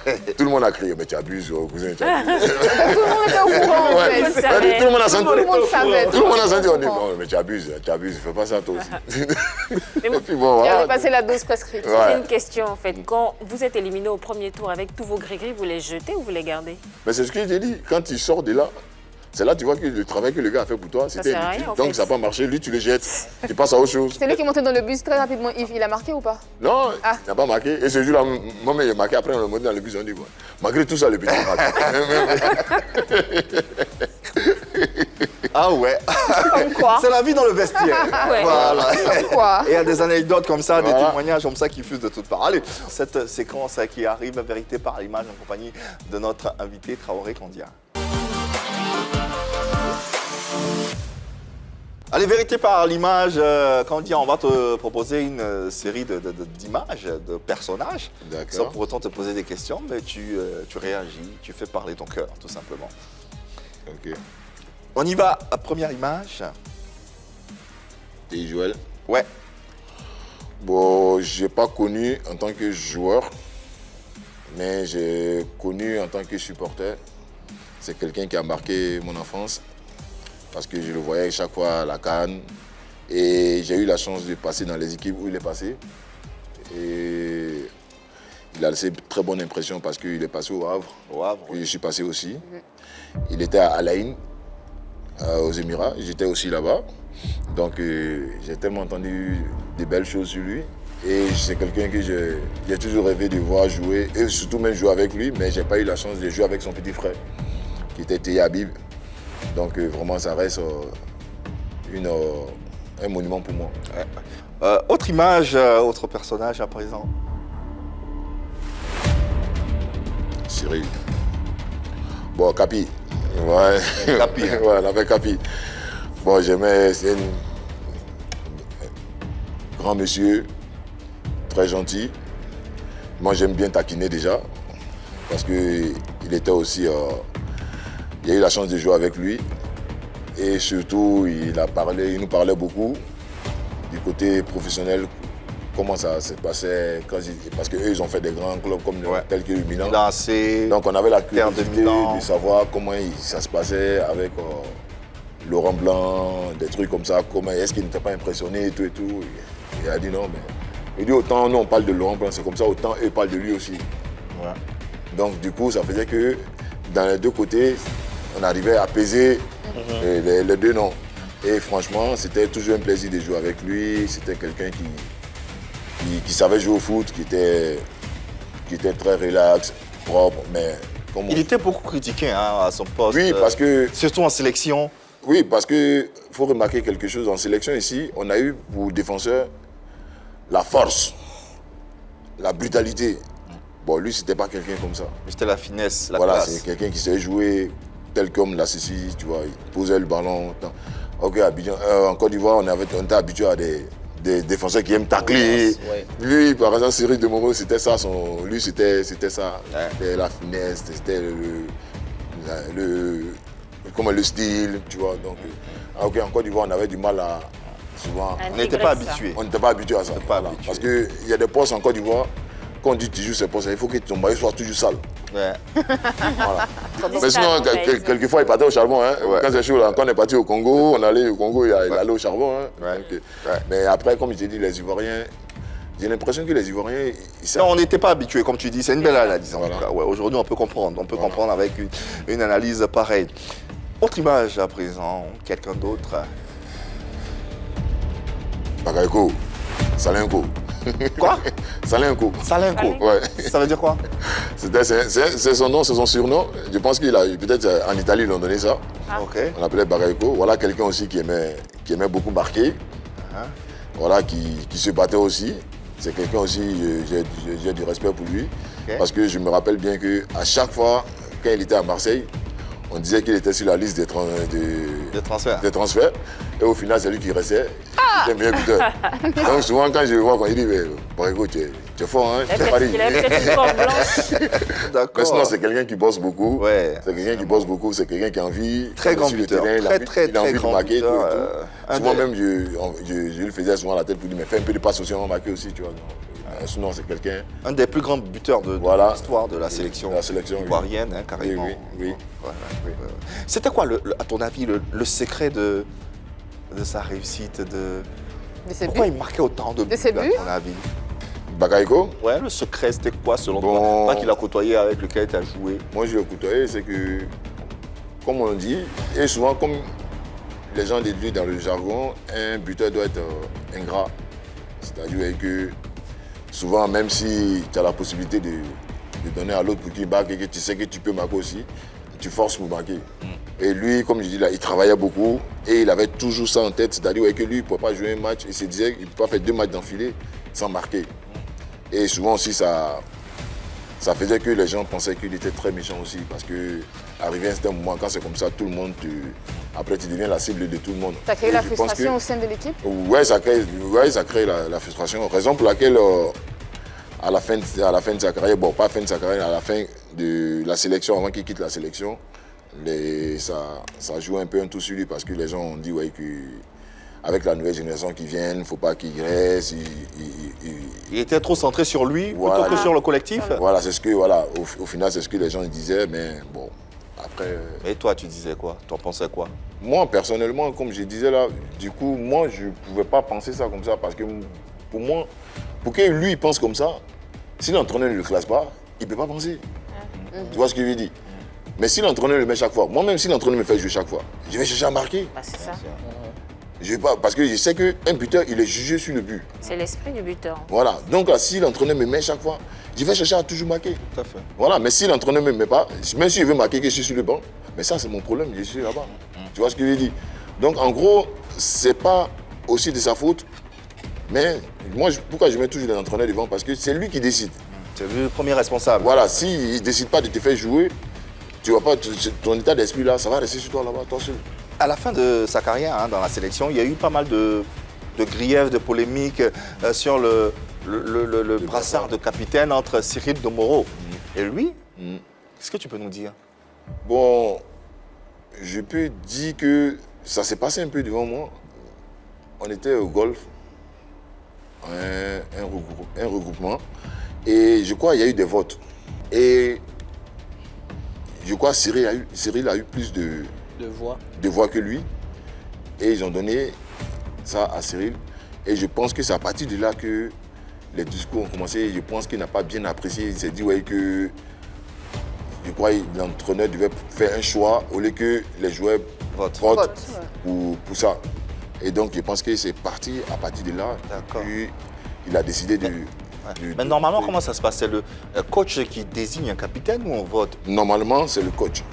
là. Tout le monde a crié, mais tu abuses, cousin, tu abuses. Tout le monde était au courant, en fait. Tout le monde a senti. Tout le monde savait. Tout le monde a senti, on dit, non, mais tu abuses, fais pas ça toi aussi. Mais et puis bon, Il voilà. avait passé la dose prescrite. Ouais. J'ai une question, en fait. Quand vous êtes éliminé au premier tour avec tous vos gris-gris, vous les jetez ou vous les gardez? Mais c'est ce que j'ai dit, quand tu sors de là, c'est là que tu vois que le travail que le gars a fait pour toi, c'était inutile. Donc ça n'a pas marché, lui tu le jettes, tu passes à autre chose. C'est lui qui est monté dans le bus très rapidement. Yves, il a marqué ou pas? Non, il n'a pas marqué. Et ce jour-là, moi-même, il a marqué. Après, on l'a monté dans le bus, on dit quoi. Malgré tout ça, le petit a marqué. Ah ouais. Comme quoi? C'est la vie dans le vestiaire. Ouais. Voilà. Comme quoi? Et il y a des anecdotes comme ça, Voilà. des témoignages comme ça qui fusent de toutes parts. Allez, cette séquence qui arrive, Vérité par l'image, en compagnie de notre invité Traoré Kandia. Allez, vérité par l'image, quand on dit on va te proposer une série d'images, de personnages, sans D'accord. pour autant te poser des questions, mais tu réagis, tu fais parler ton cœur, tout simplement. Ok. On y va, première image. Et Joël? Ouais. Bon, je n'ai pas connu en tant que joueur, mais j'ai connu en tant que supporter. C'est quelqu'un qui a marqué mon enfance parce que je le voyais chaque fois à la CAN. Et j'ai eu la chance de passer dans les équipes où il est passé. Et il a laissé une très bonne impression parce qu'il est passé au Havre. Au Havre, Et je suis passé aussi. Il était à Al Ain, aux Émirats. J'étais aussi là-bas. Donc j'ai tellement entendu des belles choses sur lui. Et c'est quelqu'un que j'ai toujours rêvé de voir jouer. Et surtout même jouer avec lui. Mais je n'ai pas eu la chance de jouer avec son petit frère, qui était Théa Habib. Donc vraiment, ça reste un monument pour moi. Ouais. Autre image, autre personnage à présent. Cyril. Bon, Capi. Ouais. Capi, hein. Ouais, avec Capi. Bon, j'aimais, c'est un grand monsieur, très gentil. Moi, j'aime bien taquiner déjà, parce qu'il était aussi... il a eu la chance de jouer avec lui. Et surtout, il nous parlait beaucoup du côté professionnel, comment ça se passait, parce qu'eux, ils ont fait des grands clubs comme tels que le Milan. Lancé. Donc on avait la Terre de curiosité Milan. de savoir comment ça se passait avec Laurent Blanc, des trucs comme ça, comment est-ce qu'il n'était pas impressionné et tout et tout. Il a dit non, mais il dit autant nous on parle de Laurent Blanc, c'est comme ça, autant eux parlent de lui aussi. Ouais. Donc du coup, ça faisait que dans les deux côtés, on arrivait à peser les deux noms. Et franchement, c'était toujours un plaisir de jouer avec lui. C'était quelqu'un qui savait jouer au foot, qui était très relax, propre, mais comme Il était beaucoup critiqué hein, à son poste. Oui, parce que... Surtout en sélection. Oui, parce qu'il faut remarquer quelque chose. En sélection ici, on a eu pour défenseur la force, la brutalité. Bon, lui, c'était pas quelqu'un comme ça. C'était la finesse, la Voilà, classe. c'est quelqu'un qui savait jouer tel comme la Sicile, tu vois. Il posait le ballon. Ok, Abidjan, en Côte d'Ivoire, on était habitué à des défenseurs qui aiment tacler. Ouais. Lui, par exemple, Cyril Demoro, c'était ça. Lui, c'était ça. Ouais. C'était la finesse, c'était le style, tu vois. Donc, en Côte d'Ivoire, on avait du mal à souvent. On n'était pas habitué. On n'était pas habitué à ça. pas Voilà. habitué. Parce qu'il y a des postes en Côte d'Ivoire, quand on dit que tu joues ces postes, il faut que ton maillot soit toujours sale. Ouais. Voilà. Comme Mais ça, sinon, on va dire. quelquefois, il partait au charbon. Hein. Ouais. Quand c'est chaud, là, quand on est parti au Congo, on allait au Congo, il allait au charbon. Hein. Ouais. Donc, Ouais. mais après, comme je t'ai dit, les Ivoiriens, j'ai l'impression que les Ivoiriens, ils savent. Non, on n'était pas habitué, comme tu dis. C'est une belle analyse. En Voilà. tout cas. Ouais, aujourd'hui, on peut comprendre. On peut comprendre avec une analyse pareille. Autre image à présent, quelqu'un d'autre. Bakayoko, Salenko. Quoi? Salenko. Salenko. Ouais. Ça veut dire quoi? C'est son nom, c'est son surnom. Je pense qu'il a, peut-être en Italie, ils l'ont donné ça. Ok. On l'appelait Bakayoko. Voilà quelqu'un aussi qui aimait beaucoup marquer. Voilà, qui se battait aussi. C'est quelqu'un aussi, j'ai du respect pour lui. Ok. Parce que je me rappelle bien qu'à chaque fois, quand il était à Marseille, on disait qu'il était sur la liste Le transfert. des transferts. Et au final, c'est lui qui restait. Il était meilleur buteur. Donc souvent, quand je le vois, quand il dit, Bakayoko, tu es fort, hein, tu es Paris. Il avait peut-être une corde blanche. D'accord. Mais sinon, c'est quelqu'un qui bosse beaucoup. Ouais. C'est quelqu'un qui bosse beaucoup, c'est quelqu'un qui a envie. Très grand sur le buteur. terrain, il a Très envie de grand marquer, buteur. tout et tout. Souvent même, je lui faisais souvent la tête pour lui, mais fais un peu de passe aussi, on va marquer aussi, tu vois. Sinon, c'est quelqu'un. Un des plus grands buteurs de Voilà. l'histoire de la sélection, De la sélection, oui. ivoirienne, hein, carrément. Oui. Ouais. C'était quoi, à ton avis, le secret de sa réussite De ses Pourquoi buts. il marquait autant de buts, ses à buts ton avis? Bakayoko, Ouais, le secret, c'était quoi, selon Bon. toi? Pas qu'il a côtoyé, avec lequel tu as joué. moi je l'ai côtoyé, c'est que, comme on dit, et souvent comme les gens le disent dans le jargon, un buteur doit être ingrat. C'est-à-dire que souvent, même si tu as la possibilité de donner à l'autre pour qu'il marque et que tu sais que tu peux marquer aussi, tu forces pour marquer. Et lui, comme je dis là, il travaillait beaucoup et il avait toujours ça en tête. C'est-à-dire que lui, il ne pouvait pas jouer un match. Il se disait qu'il ne peut pas faire 2 matchs d'affilée sans marquer. Et souvent aussi, ça ça faisait que les gens pensaient qu'il était très méchant aussi. Parce que, arrivé à un certain moment, quand c'est comme ça, tout le monde après, tu deviens la cible de tout le monde. Ça a créé Et la je pense frustration que- au sein de l'équipe? Ouais, ça crée la frustration. Raison pour laquelle, à la fin de sa carrière, bon, pas fin de sa carrière, à la fin de la sélection, avant qu'il quitte la sélection, ça joue un peu un tout sur lui parce que les gens ont dit ouais, qu'avec la nouvelle génération qui vient, il ne faut pas qu'il reste. Il était trop centré sur lui Voilà. plutôt que sur le collectif. Voilà, c'est ce que, voilà, au final, c'est ce que les gens disaient, mais bon, après. Et toi, tu disais quoi? Tu en pensais quoi? Moi, personnellement, comme je disais là, du coup, moi, je ne pouvais pas penser ça comme ça parce que pour moi, pour que lui il pense comme ça, si l'entraîneur ne le classe pas, il ne peut pas penser. Tu vois ce que je veux dire? Mais si l'entraîneur le met chaque fois, moi-même, si l'entraîneur me fait jouer chaque fois, je vais chercher à marquer. Bah, c'est ça. Je vais pas, parce que je sais qu'un buteur, il est jugé sur le but. C'est l'esprit du buteur. Voilà. Donc là, si l'entraîneur me met chaque fois, je vais chercher à toujours marquer. Tout à fait. Voilà. Mais si l'entraîneur ne me met pas, même s'il veut marquer que je suis sur le banc, mais ça, c'est mon problème, je suis là-bas. Tu vois ce que je veux dire? Donc, en gros, c'est pas aussi de sa faute. Mais moi, pourquoi je mets toujours l'entraîneur devant? Parce que c'est lui qui décide. C'est lui le premier responsable. Voilà. S'il ne décide pas de te faire jouer, tu vois pas, ton état d'esprit là, ça va rester sur toi là-bas, toi seul. À la fin de sa carrière dans la sélection, il y a eu pas mal de griefs, de polémiques sur le brassard de capitaine entre Cyril Domoro et lui. Qu'est-ce que tu peux nous dire? Bon, je peux dire que ça s'est passé un peu devant moi. On était au golf, un regroupement, et je crois qu'il y a eu des votes. Et je crois que Cyril a eu plus de voix que lui. Et ils ont donné ça à Cyril. Et je pense que c'est à partir de là que les discours ont commencé. Je pense qu'il n'a pas bien apprécié. Il s'est dit ouais, que je crois que l'entraîneur devait faire un choix au lieu que les joueurs votent pour ça. Et donc je pense que c'est parti à partir de là qu'il a décidé de... Mais normalement, comment ça se passe? C'est le coach qui désigne un capitaine ou on vote? Normalement, c'est le coach.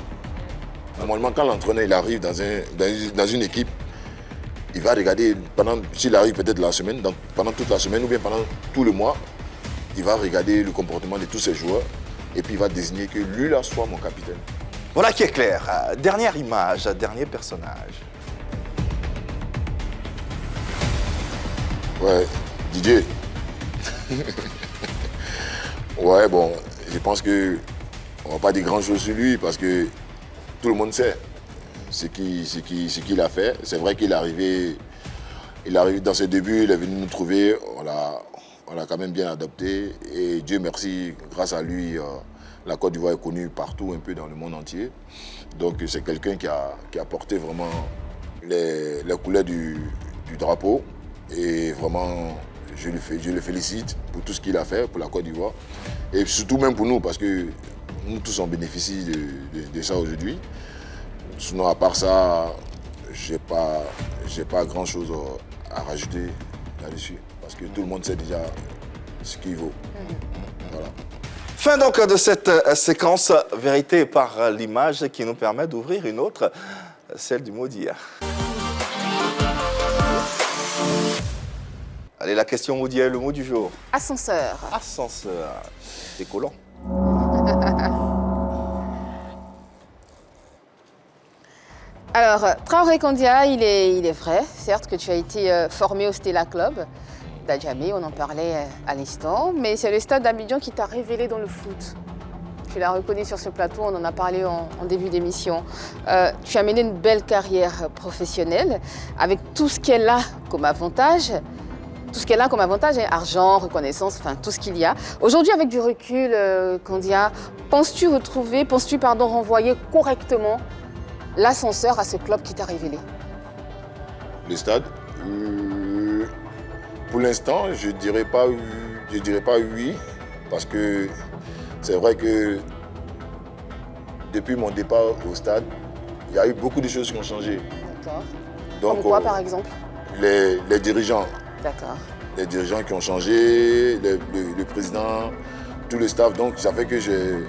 Normalement, quand l'entraîneur il arrive dans une équipe, il va regarder, s'il arrive peut-être la semaine, pendant toute la semaine ou bien pendant tout le mois, il va regarder le comportement de tous ses joueurs et puis il va désigner que lui là soit mon capitaine. Voilà qui est clair. Dernière image, dernier personnage. Ouais, Didier. Ouais, bon, je pense que on va pas dire grand chose sur lui parce que tout le monde sait ce qu'il a fait. C'est vrai qu'il est arrivé dans ses débuts, il est venu nous trouver, on l'a quand même bien adopté et Dieu merci, grâce à lui, la Côte d'Ivoire est connue partout, un peu dans le monde entier. Donc c'est quelqu'un qui a porté vraiment les couleurs du drapeau et vraiment je le félicite pour tout ce qu'il a fait pour la Côte d'Ivoire et surtout même pour nous parce que nous tous on bénéficie de ça aujourd'hui. Sinon à part ça, j'ai pas grand chose à rajouter là-dessus parce que tout le monde sait déjà ce qu'il vaut. Voilà. Fin donc de cette séquence vérité par l'image qui nous permet d'ouvrir une autre, celle du mot d'hier. Allez, la question mot d'hier, le mot du jour. Ascenseur. Ascenseur. C'est collant. Alors, Traoré Kandia, il est vrai, certes, que tu as été formé au Stella Club d'Adjamé, on en parlait à l'instant, mais c'est le Stade d'Abidjan qui t'a révélé dans le foot. Tu l'as reconnu sur ce plateau, on en a parlé en début d'émission. Tu as mené une belle carrière professionnelle avec tout ce qu'elle a comme avantage. Tout ce qu'elle a comme avantage, argent, reconnaissance, enfin tout ce qu'il y a. Aujourd'hui, avec du recul, Kandia, penses-tu renvoyer correctement l'ascenseur à ce club qui t'a révélé? Le stade, pour l'instant, je dirais pas oui, parce que c'est vrai que depuis mon départ au stade, il y a eu beaucoup de choses qui ont changé. D'accord. Donc, comme quoi, par exemple? Les dirigeants. D'accord. Les dirigeants qui ont changé, le président, tout le staff. Donc, ça fait que je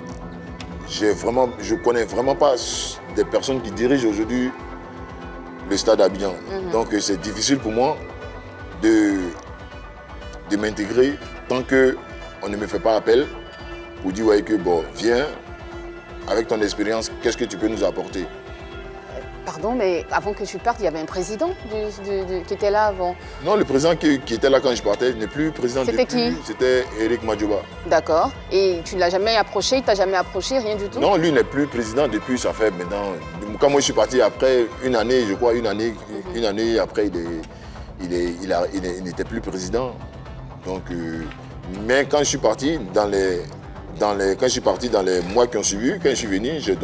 connais vraiment pas des personnes qui dirigent aujourd'hui le stade d'Abidjan. Donc, c'est difficile pour moi de m'intégrer tant qu'on ne me fait pas appel pour dire ouais, que bon, viens, avec ton expérience, qu'est-ce que tu peux nous apporter? Pardon, mais avant que tu partes, il y avait un président qui était là avant. Non, le président qui était là quand je partais n'est plus président depuis. C'était qui? C'était Eric Madjoba. D'accord. Et tu ne l'as jamais approché, il t'a jamais approché, rien du tout? Non, lui n'est plus président depuis, ça fait maintenant... Quand moi je suis parti après une année, je crois, une année après, il n'était plus président. Donc, mais quand je suis parti, dans les mois qui ont suivi, quand je suis venu, j'ai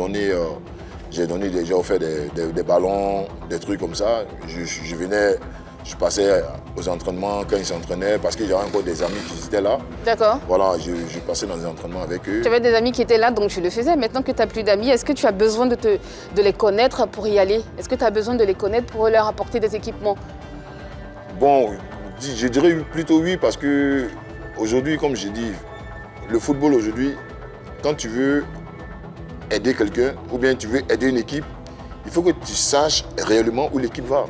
offert des ballons, des trucs comme ça. Je venais, je passais aux entraînements quand ils s'entraînaient parce qu'il y avait encore des amis qui étaient là. D'accord. Voilà, je passais dans des entraînements avec eux. Tu avais des amis qui étaient là, donc tu le faisais. Maintenant que tu n'as plus d'amis, est-ce que tu as besoin de les connaître pour y aller? Est-ce que tu as besoin de les connaître pour leur apporter des équipements? Bon, je dirais plutôt oui parce que aujourd'hui, comme j'ai dit, le football aujourd'hui, quand tu veux aider quelqu'un ou bien tu veux aider une équipe, il faut que tu saches réellement où l'équipe va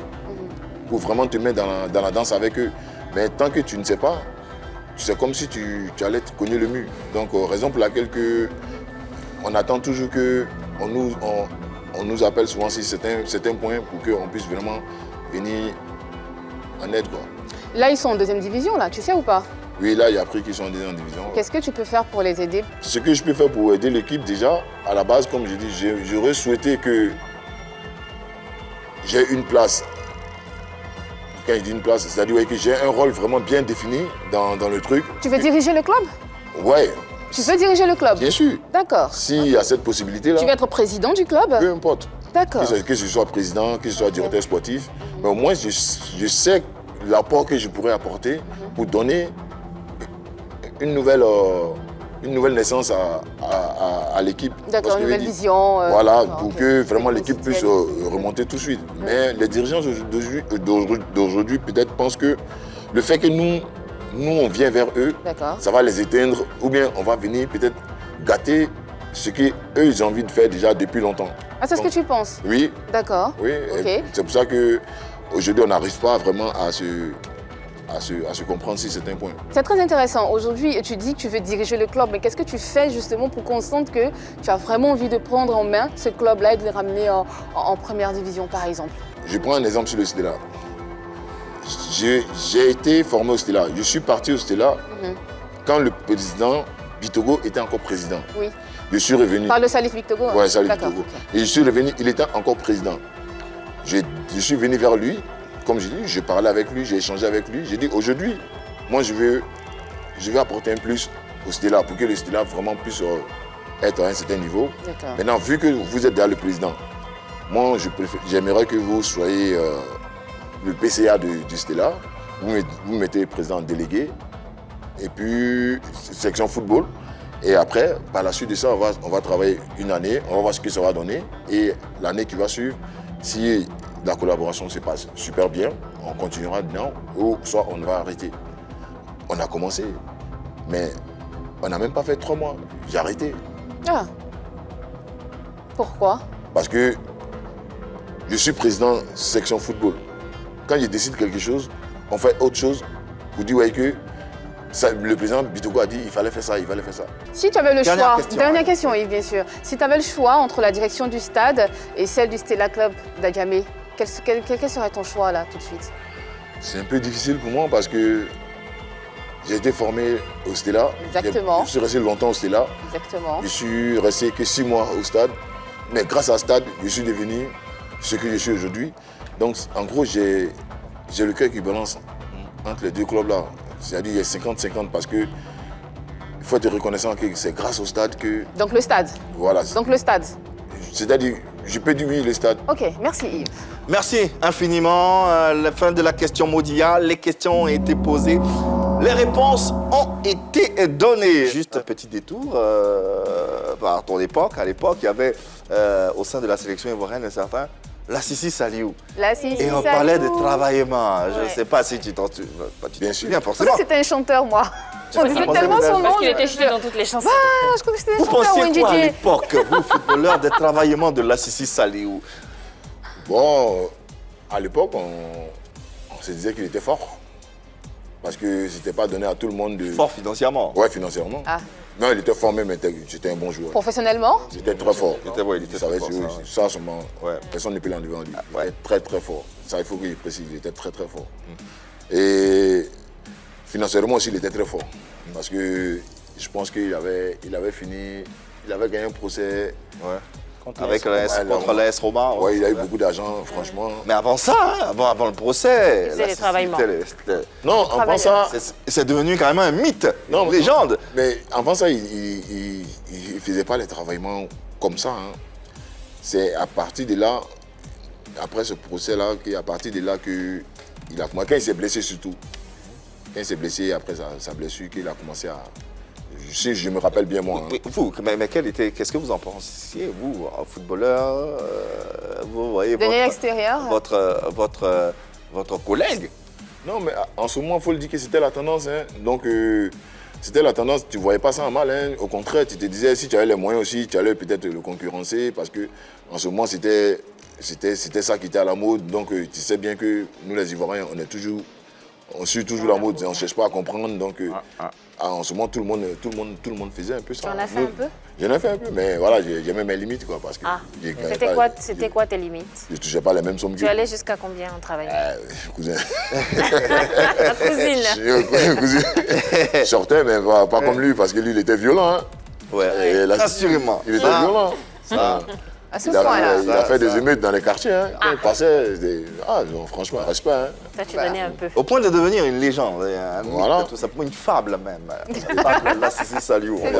pour vraiment te mettre dans la danse avec eux. Mais tant que tu ne sais pas, c'est comme si tu allais te cogner le mur. Donc, raison pour laquelle on attend toujours qu'on nous appelle souvent si c'est un point pour qu'on puisse vraiment venir en aide, quoi. Là, ils sont en deuxième division, là, tu sais ou pas? Oui, là, il y a appris qu'ils sont en deuxième division. Qu'est-ce que tu peux faire pour les aider? Ce que je peux faire pour aider l'équipe, déjà, à la base, comme je dis, j'aurais souhaité que j'ai une place. Quand je dis une place, c'est-à-dire que j'ai un rôle vraiment bien défini dans le truc. Tu veux diriger le club? Ouais. Tu veux diriger le club? Bien sûr. D'accord. S'il y a cette possibilité-là. Tu veux être président du club? Peu importe. D'accord. Que je sois président, que je sois directeur sportif. Mais au moins, je sais l'apport que je pourrais apporter pour donner une nouvelle naissance à l'équipe. D'accord, une nouvelle vision. Voilà, pour que vraiment l'équipe puisse remonter tout de suite. Mais les dirigeants d'aujourd'hui peut-être pensent que le fait que nous on vient vers eux, ça va les éteindre ou bien on va venir peut-être gâter ce qu'eux ils ont envie de faire déjà depuis longtemps. Ah, c'est ce que tu penses? Oui. D'accord. Oui, okay. C'est pour ça qu'aujourd'hui on n'arrive pas vraiment à se comprendre si c'est un point. C'est très intéressant. Aujourd'hui, tu dis que tu veux diriger le club, mais qu'est-ce que tu fais justement pour qu'on sente que tu as vraiment envie de prendre en main ce club-là et de le ramener en première division, par exemple? Je prends un exemple sur le Stella. J'ai été formé au Stella. Je suis parti au Stella quand le président Bitogo était encore président. Oui. Je suis revenu. Par le Salif Bitogo? Oui, Salif Bitogo. Okay. Et je suis revenu, il était encore président. Je suis venu vers lui. Comme je dis, j'ai parlé avec lui, j'ai échangé avec lui. J'ai dit aujourd'hui, moi je veux apporter un plus au Stella pour que le Stella vraiment puisse être à un certain niveau. Maintenant, vu que vous êtes déjà le président, moi j'aimerais que vous soyez le PCA du Stella. Vous mettez président délégué et puis section football. Et après, par la suite de ça, on va travailler une année, on va voir ce que ça va donner. Et l'année qui va suivre, si la collaboration se passe super bien, on continuera dedans ou soit on va arrêter. On a commencé, mais on n'a même pas fait 3 mois. J'ai arrêté. Ah. Pourquoi? Parce que je suis président section football. Quand je décide quelque chose, on fait autre chose pour dire ouais, que le président Bitogo a dit qu'il fallait faire ça, il fallait faire ça. Si tu avais le choix, dernière question, Yves, bien sûr. Si tu avais le choix entre la direction du stade et celle du Stella Club d'Adjamé, quel serait ton choix là tout de suite? C'est un peu difficile pour moi parce que j'ai été formé au Stella. Exactement. Je suis resté longtemps au Stella. Exactement. Je suis resté que 6 mois au stade. Mais grâce à Stade, je suis devenu ce que je suis aujourd'hui. Donc en gros, j'ai le cœur qui balance entre les deux clubs là. C'est-à-dire qu'il y a 50-50 parce que il faut être reconnaissant que c'est grâce au stade que... Donc le stade. Voilà. Donc le stade. C'est-à-dire, je peux dire oui, le stade. Ok, merci Yves. Merci infiniment. La fin de la question Modia, les questions ont été posées, les réponses ont été données. Juste un petit détour par ton époque. À l'époque, il y avait au sein de la sélection ivoirienne un certain Lassisi Saliou. Et on parlait de travaillement. Je ne sais pas si tu t'en souviens forcément. Je crois que c'était un chanteur, moi. On disait tellement son nom. Parce qu'il était cité dans toutes les chansons. Ah, je crois que c'était un vous chanteur ou un pensiez quoi à DJ. l'époque, vous, footballeurs, de travaillement de Lassisi Saliou? Bon, à l'époque, on se disait qu'il était fort. Parce que c'était pas donné à tout le monde de... Fort financièrement. Ouais, financièrement. Ah. Non, il était fort même, mais c'était un bon joueur. Professionnellement? C'était très fort. Il était savait très fort, jouer. ça, ouais. Ça, seulement, Ouais. personne ne peut l'enlever en lui. Il ouais. était très très fort. Ça, il faut que je précise, il était très très fort. Et financièrement aussi, il était très fort. Parce que je pense qu'il avait fini, il avait gagné un procès. Ouais. Contre Avec contre l'AS Roma. Ouais, il a eu beaucoup d'argent, franchement. Mais avant ça, hein, avant le procès, Il faisait les travaillements. Non, avant ça, c'est devenu carrément un mythe, Non, une légende. mais avant ça, il ne faisait pas les travaillements comme ça. Hein. C'est à partir de là, après ce procès-là, à partir de là qu'il a commencé. Quand il s'est blessé surtout, quand il s'est blessé après sa blessure, qu'il a commencé à... Si je me rappelle bien moi. Hein. Vous, mais qu'est-ce que vous en pensiez, vous, footballeur, vous voyez De l'extérieur. votre collègue? Non, mais en ce moment, il faut le dire que c'était la tendance. Hein. Donc, c'était la tendance, tu ne voyais pas ça en mal. Hein. Au contraire, tu te disais, si tu avais les moyens aussi, tu allais peut-être le concurrencer parce qu'en ce moment, c'était ça qui était à la mode. Donc, tu sais bien que nous, les Ivoiriens, on suit toujours la mode, on ne cherche pas à comprendre. Donc, en ce moment, tout le monde faisait un peu ça. Tu en as fait un peu? J'en ai fait un peu, mais voilà, j'ai même mes limites. Quoi, parce que C'était quoi tes limites? Je ne touchais pas les mêmes sommes que Tu allais jusqu'à combien en travaillant? Cousin. Cousine. Cousine. Je sortais, mais pas comme lui, parce que lui, il était violent. Hein. Ouais, assurément. Il était violent. À ce point-là. Il a fait des émeutes dans les quartiers. Hein. Quand il passait, non, franchement, respect. Hein. Toi, tu donnais un peu. Au point de devenir une légende, un mythe, Voilà. tout ça, une fable même. La Sissi Saliou. Il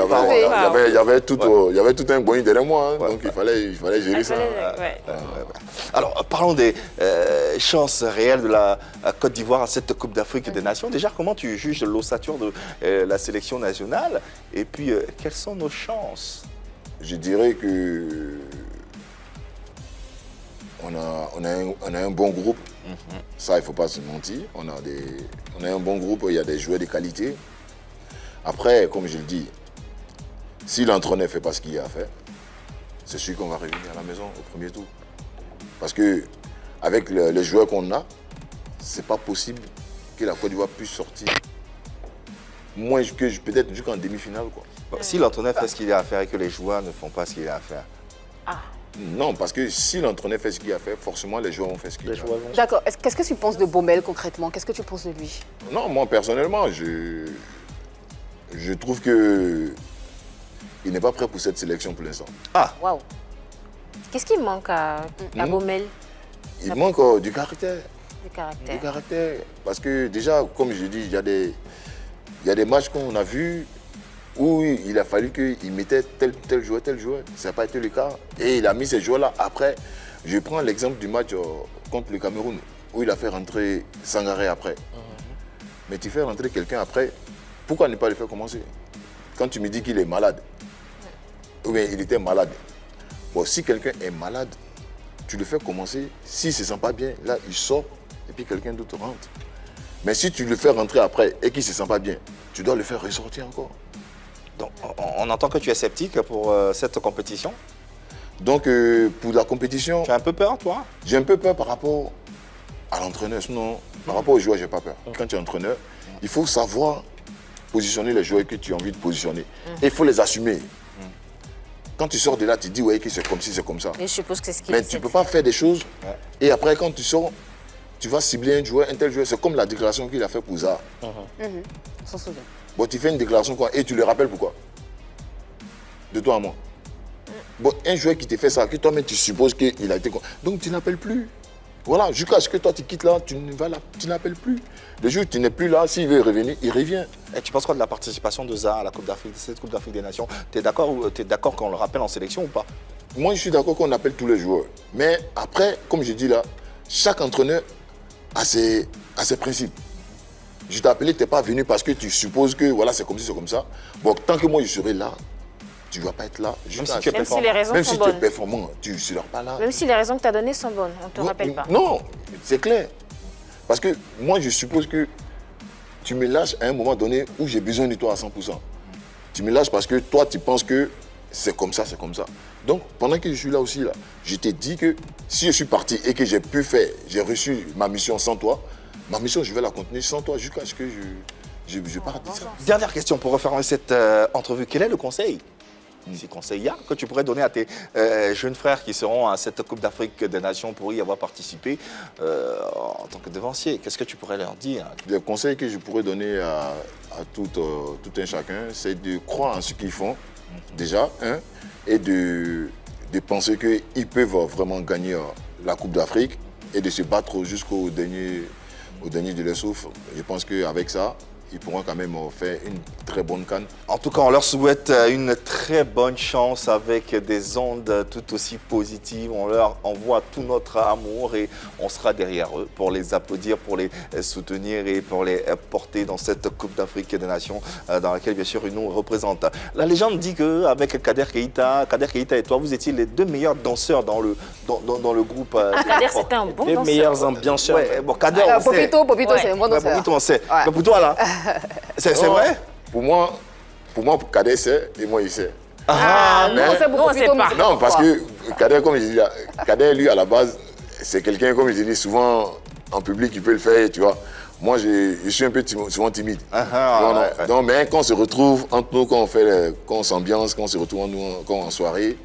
y avait tout un boigny derrière moi, hein, donc il fallait gérer ça. Alors, parlons des chances réelles de la Côte d'Ivoire à cette Coupe d'Afrique des Nations. Déjà, comment tu juges l'ossature de la sélection nationale? Et puis, quelles sont nos chances? Je dirais que on a un bon groupe. Ça, il ne faut pas se mentir. On a un bon groupe, il y a des joueurs de qualité. Après, comme je le dis, si l'entraîneur ne fait pas ce qu'il a à faire, c'est sûr qu'on va revenir à la maison au premier tour. Parce qu'avec les joueurs qu'on a, ce n'est pas possible que la Côte d'Ivoire puisse sortir. Moins que peut-être jusqu'en demi-finale. Bon, si l'entraîneur fait ce qu'il a à faire et que les joueurs ne font pas ce qu'il a à faire. Non, parce que si l'entraîneur fait ce qu'il a à faire, forcément les joueurs vont faire ce qu'il a à faire. D'accord. Qu'est-ce que tu penses de Baumel concrètement? Qu'est-ce que tu penses de lui? Non, moi personnellement, je trouve que il n'est pas prêt pour cette sélection pour l'instant. Waouh. Qu'est-ce qui manque à Baumel? Il manque du caractère. Du caractère. Du caractère. Parce que déjà, comme je dis, il y a des matchs qu'on a vus où il a fallu qu'il mettait tel joueur. Ça n'a pas été le cas. Et il a mis ces joueurs-là. Après, je prends l'exemple du match contre le Cameroun, où il a fait rentrer Sangaré après. Mais tu fais rentrer quelqu'un après, pourquoi ne pas le faire commencer? Quand tu me dis qu'il est malade, ou bien il était malade. Bon, si quelqu'un est malade, tu le fais commencer. S'il ne se sent pas bien, là, il sort et puis quelqu'un d'autre rentre. Mais si tu le fais rentrer après et qu'il ne se sent pas bien, tu dois le faire ressortir encore. Donc, on entend que tu es sceptique pour cette compétition. Donc, pour la compétition... Tu as un peu peur, toi? J'ai un peu peur par rapport à l'entraîneur. Sinon, par rapport aux joueurs, je n'ai pas peur. Quand tu es entraîneur, il faut savoir positionner les joueurs que tu as envie de positionner. Et il faut les assumer. Quand tu sors de là, tu dis ouais, que c'est comme ci, c'est comme ça. Mais je suppose que c'est ce qu'il Mais tu ne peux pas faire des choses. Et après, quand tu sors, tu vas cibler un joueur, un tel joueur. C'est comme la déclaration qu'il a fait pour Zaha. On s'en souvient. Bon, tu fais une déclaration quoi, et tu le rappelles pourquoi? De toi à moi. Bon, un joueur qui te fait ça, que toi-même tu supposes qu'il a été... Donc tu n'appelles plus. Voilà, jusqu'à ce que toi tu quittes là, tu n'appelles plus. Le jour où tu n'es plus là, s'il veut revenir, il revient. Et tu penses quoi de la participation de Zaha à la Coupe d'Afrique, cette Coupe d'Afrique des Nations? Tu es d'accord qu'on le rappelle en sélection ou pas? Moi, je suis d'accord qu'on appelle tous les joueurs. Mais après, comme je dis là, chaque entraîneur a ses principes. Je t'ai appelé, tu n'es pas venu parce que tu supposes que voilà, c'est comme ci, c'est comme ça. Bon, tant que moi je serai là, tu ne vas pas être là. Même si les raisons sont bonnes. Même si tu es performant, tu ne seras pas là. Même si les raisons que tu as données sont bonnes, on ne te rappelle pas. Non, c'est clair. Parce que moi, je suppose que tu me lâches à un moment donné où j'ai besoin de toi à 100%. Tu me lâches parce que toi, tu penses que c'est comme ça, c'est comme ça. Donc, pendant que je suis là aussi, là, je t'ai dit que si je suis parti et que j'ai reçu ma mission sans toi, ma mission, je vais la continuer sans toi jusqu'à ce que je parte d'ici. Dernière question pour refermer cette entrevue. Quel est le conseil, si conseil il y a, que tu pourrais donner à tes jeunes frères qui seront à cette Coupe d'Afrique des Nations pour y avoir participé en tant que devancier? Qu'est-ce que tu pourrais leur dire? Le conseil que je pourrais donner à tout un chacun, c'est de croire en ce qu'ils font, déjà, hein, et de penser qu'ils peuvent vraiment gagner la Coupe d'Afrique et de se battre jusqu'au dernier de leur souffle. Je pense qu'avec ça, ils pourront quand même faire une très bonne CAN. En tout cas, on leur souhaite une très bonne chance avec des ondes tout aussi positives. On leur envoie tout notre amour et on sera derrière eux pour les applaudir, pour les soutenir et pour les porter dans cette Coupe d'Afrique des Nations dans laquelle, bien sûr, ils nous représentent. La légende dit qu'avec Kader Keïta et toi, vous étiez les deux meilleurs danseurs dans le groupe. Kader, c'était un bon danseur. Les meilleurs ambianceurs. Ouais, bon, Kader, on sait. Popito, c'est un bon Ouais, danseur. Popito, on sait. Ouais. Mais pour toi, là, c'est vrai? Pour moi, Kader sait et moi, il sait. Ah, nous, on sait beaucoup on sait pas. Non, parce que Kader, comme je dis, Kader, lui, à la base, c'est quelqu'un, comme je dis, souvent en public, il peut le faire, tu vois. Moi, je suis un peu souvent timide. Non, mais quand on se retrouve entre nous, quand on s'ambiance, quand on se retrouve entre nous, quand en soirée,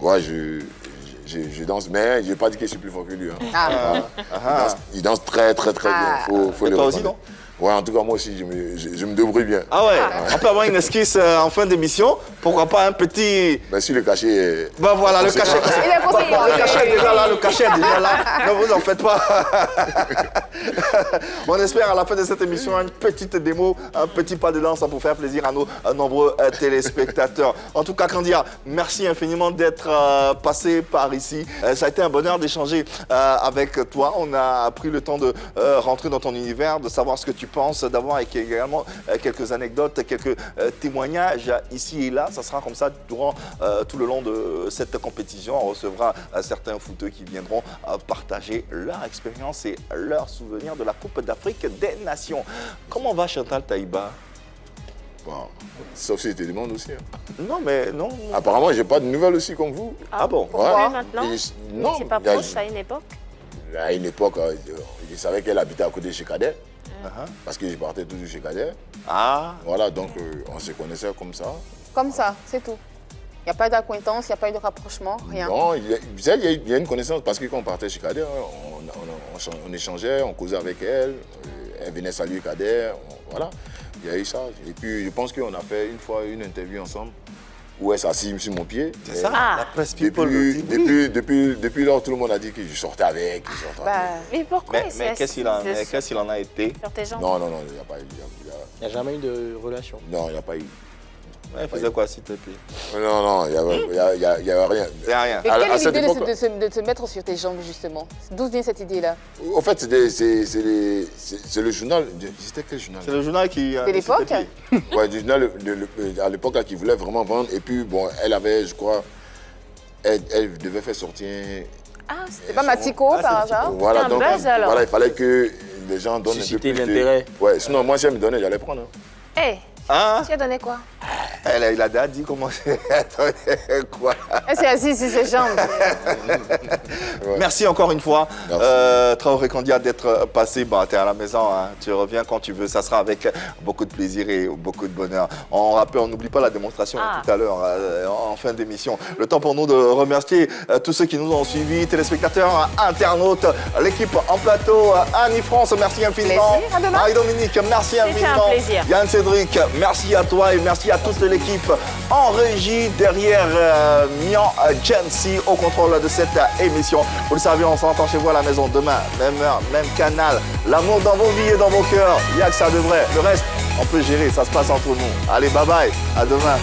ouais, je danse, mais je n'ai pas dit que je suis plus fort que lui. Hein. Il danse très, très, très bien. Faut Et le toi aussi, reconnaître. non? Ouais, en tout cas, moi aussi, je me débrouille bien. Ah ouais, on peut avoir une esquisse en fin d'émission. Pourquoi pas un petit... Mais si le cachet est... Ben voilà, le cachet. Il est possible. Le cachet est déjà là, le cachet est déjà là. Ne vous en faites pas. On espère à la fin de cette émission une petite démo, un petit pas de danse pour faire plaisir à nos nombreux téléspectateurs. En tout cas, Kandia, merci infiniment d'être passé par ici. Ça a été un bonheur d'échanger avec toi. On a pris le temps de rentrer dans ton univers, de savoir ce que tu penses, d'avoir également quelques anecdotes, quelques témoignages ici et là. Ça sera comme ça durant tout le long de cette compétition. On recevra certains footeux qui viendront partager leur expérience et leurs souvenirs de la Coupe d'Afrique des Nations. Comment va Chantal Taïba? Bon, sauf si tu te demandes aussi. Hein. Non, mais non. Apparemment, j'ai pas de nouvelles aussi comme vous. Ah bon? Pourquoi maintenant? Non. C'est pas proche à une époque? À une époque, je savais qu'elle habitait à côté de chez Kader. Parce que je partais toujours chez Kader. Ah. Voilà, donc on se connaissait comme ça. Comme ça, c'est tout. Il n'y a pas d'acquaintance, il n'y a pas eu de rapprochement, rien. Non, il y a une connaissance parce que quand on partait chez Kader, on échangeait, on causait avec elle. Elle venait saluer Kader. Voilà, il y a eu ça. Et puis je pense qu'on a fait une fois une interview ensemble où elle s'assit sur mon pied. C'est ça, la presse people. Depuis lors, tout le monde a dit que je sortais avec. Mais pourquoi? Mais qu'est-ce qu'il en a été? Sur tes jambes? Non, il n'y a pas eu. Il n'y a jamais eu de relation? Non, il n'y a pas eu. Ouais, il faisait quoi, s'il te plaît? Non, il n'y avait rien. Il n'y a rien. Et quelle est l'idée de se mettre sur tes jambes, justement? D'où vient cette idée-là? En fait, c'est le journal. C'était quel journal? C'est le journal qui... De l'époque? Oui, du journal à l'époque qui voulait vraiment vendre. Et puis, bon, elle avait, je crois, elle devait faire sortir... Ah, c'était pas Matiko, par hasard? Voilà, donc buzz, alors. voilà, il fallait que les gens donnent susciter un peu plus l'intérêt. Ouais, sinon, moi, si elle me donnait, j'allais prendre. Hein. Hé, Hein? tu as donné quoi? Il a déjà dit comment c'est. Quoi? Elle s'est assise sur ses jambes. Merci encore une fois, Traoré Kandia, d'être passé. Bah, tu es à la maison, hein. Tu reviens quand tu veux. Ça sera avec beaucoup de plaisir et beaucoup de bonheur. On rappelle, on n'oublie pas la démonstration tout à l'heure, en fin d'émission. Le temps pour nous de remercier tous ceux qui nous ont suivis, téléspectateurs, internautes, l'équipe en plateau, Annie France, merci infiniment. Plaisir, à demain. Marie-Dominique, merci infiniment. un plaisir. Yann Cédric, merci à toi et merci à toute l'équipe en régie derrière Mian Jensi au contrôle de cette émission. Vous le savez, on s'entend chez vous à la maison demain, même heure, même canal. L'amour dans vos vies et dans vos cœurs, il n'y a que ça de vrai. Le reste, on peut gérer, ça se passe entre nous. Allez, bye bye, à demain.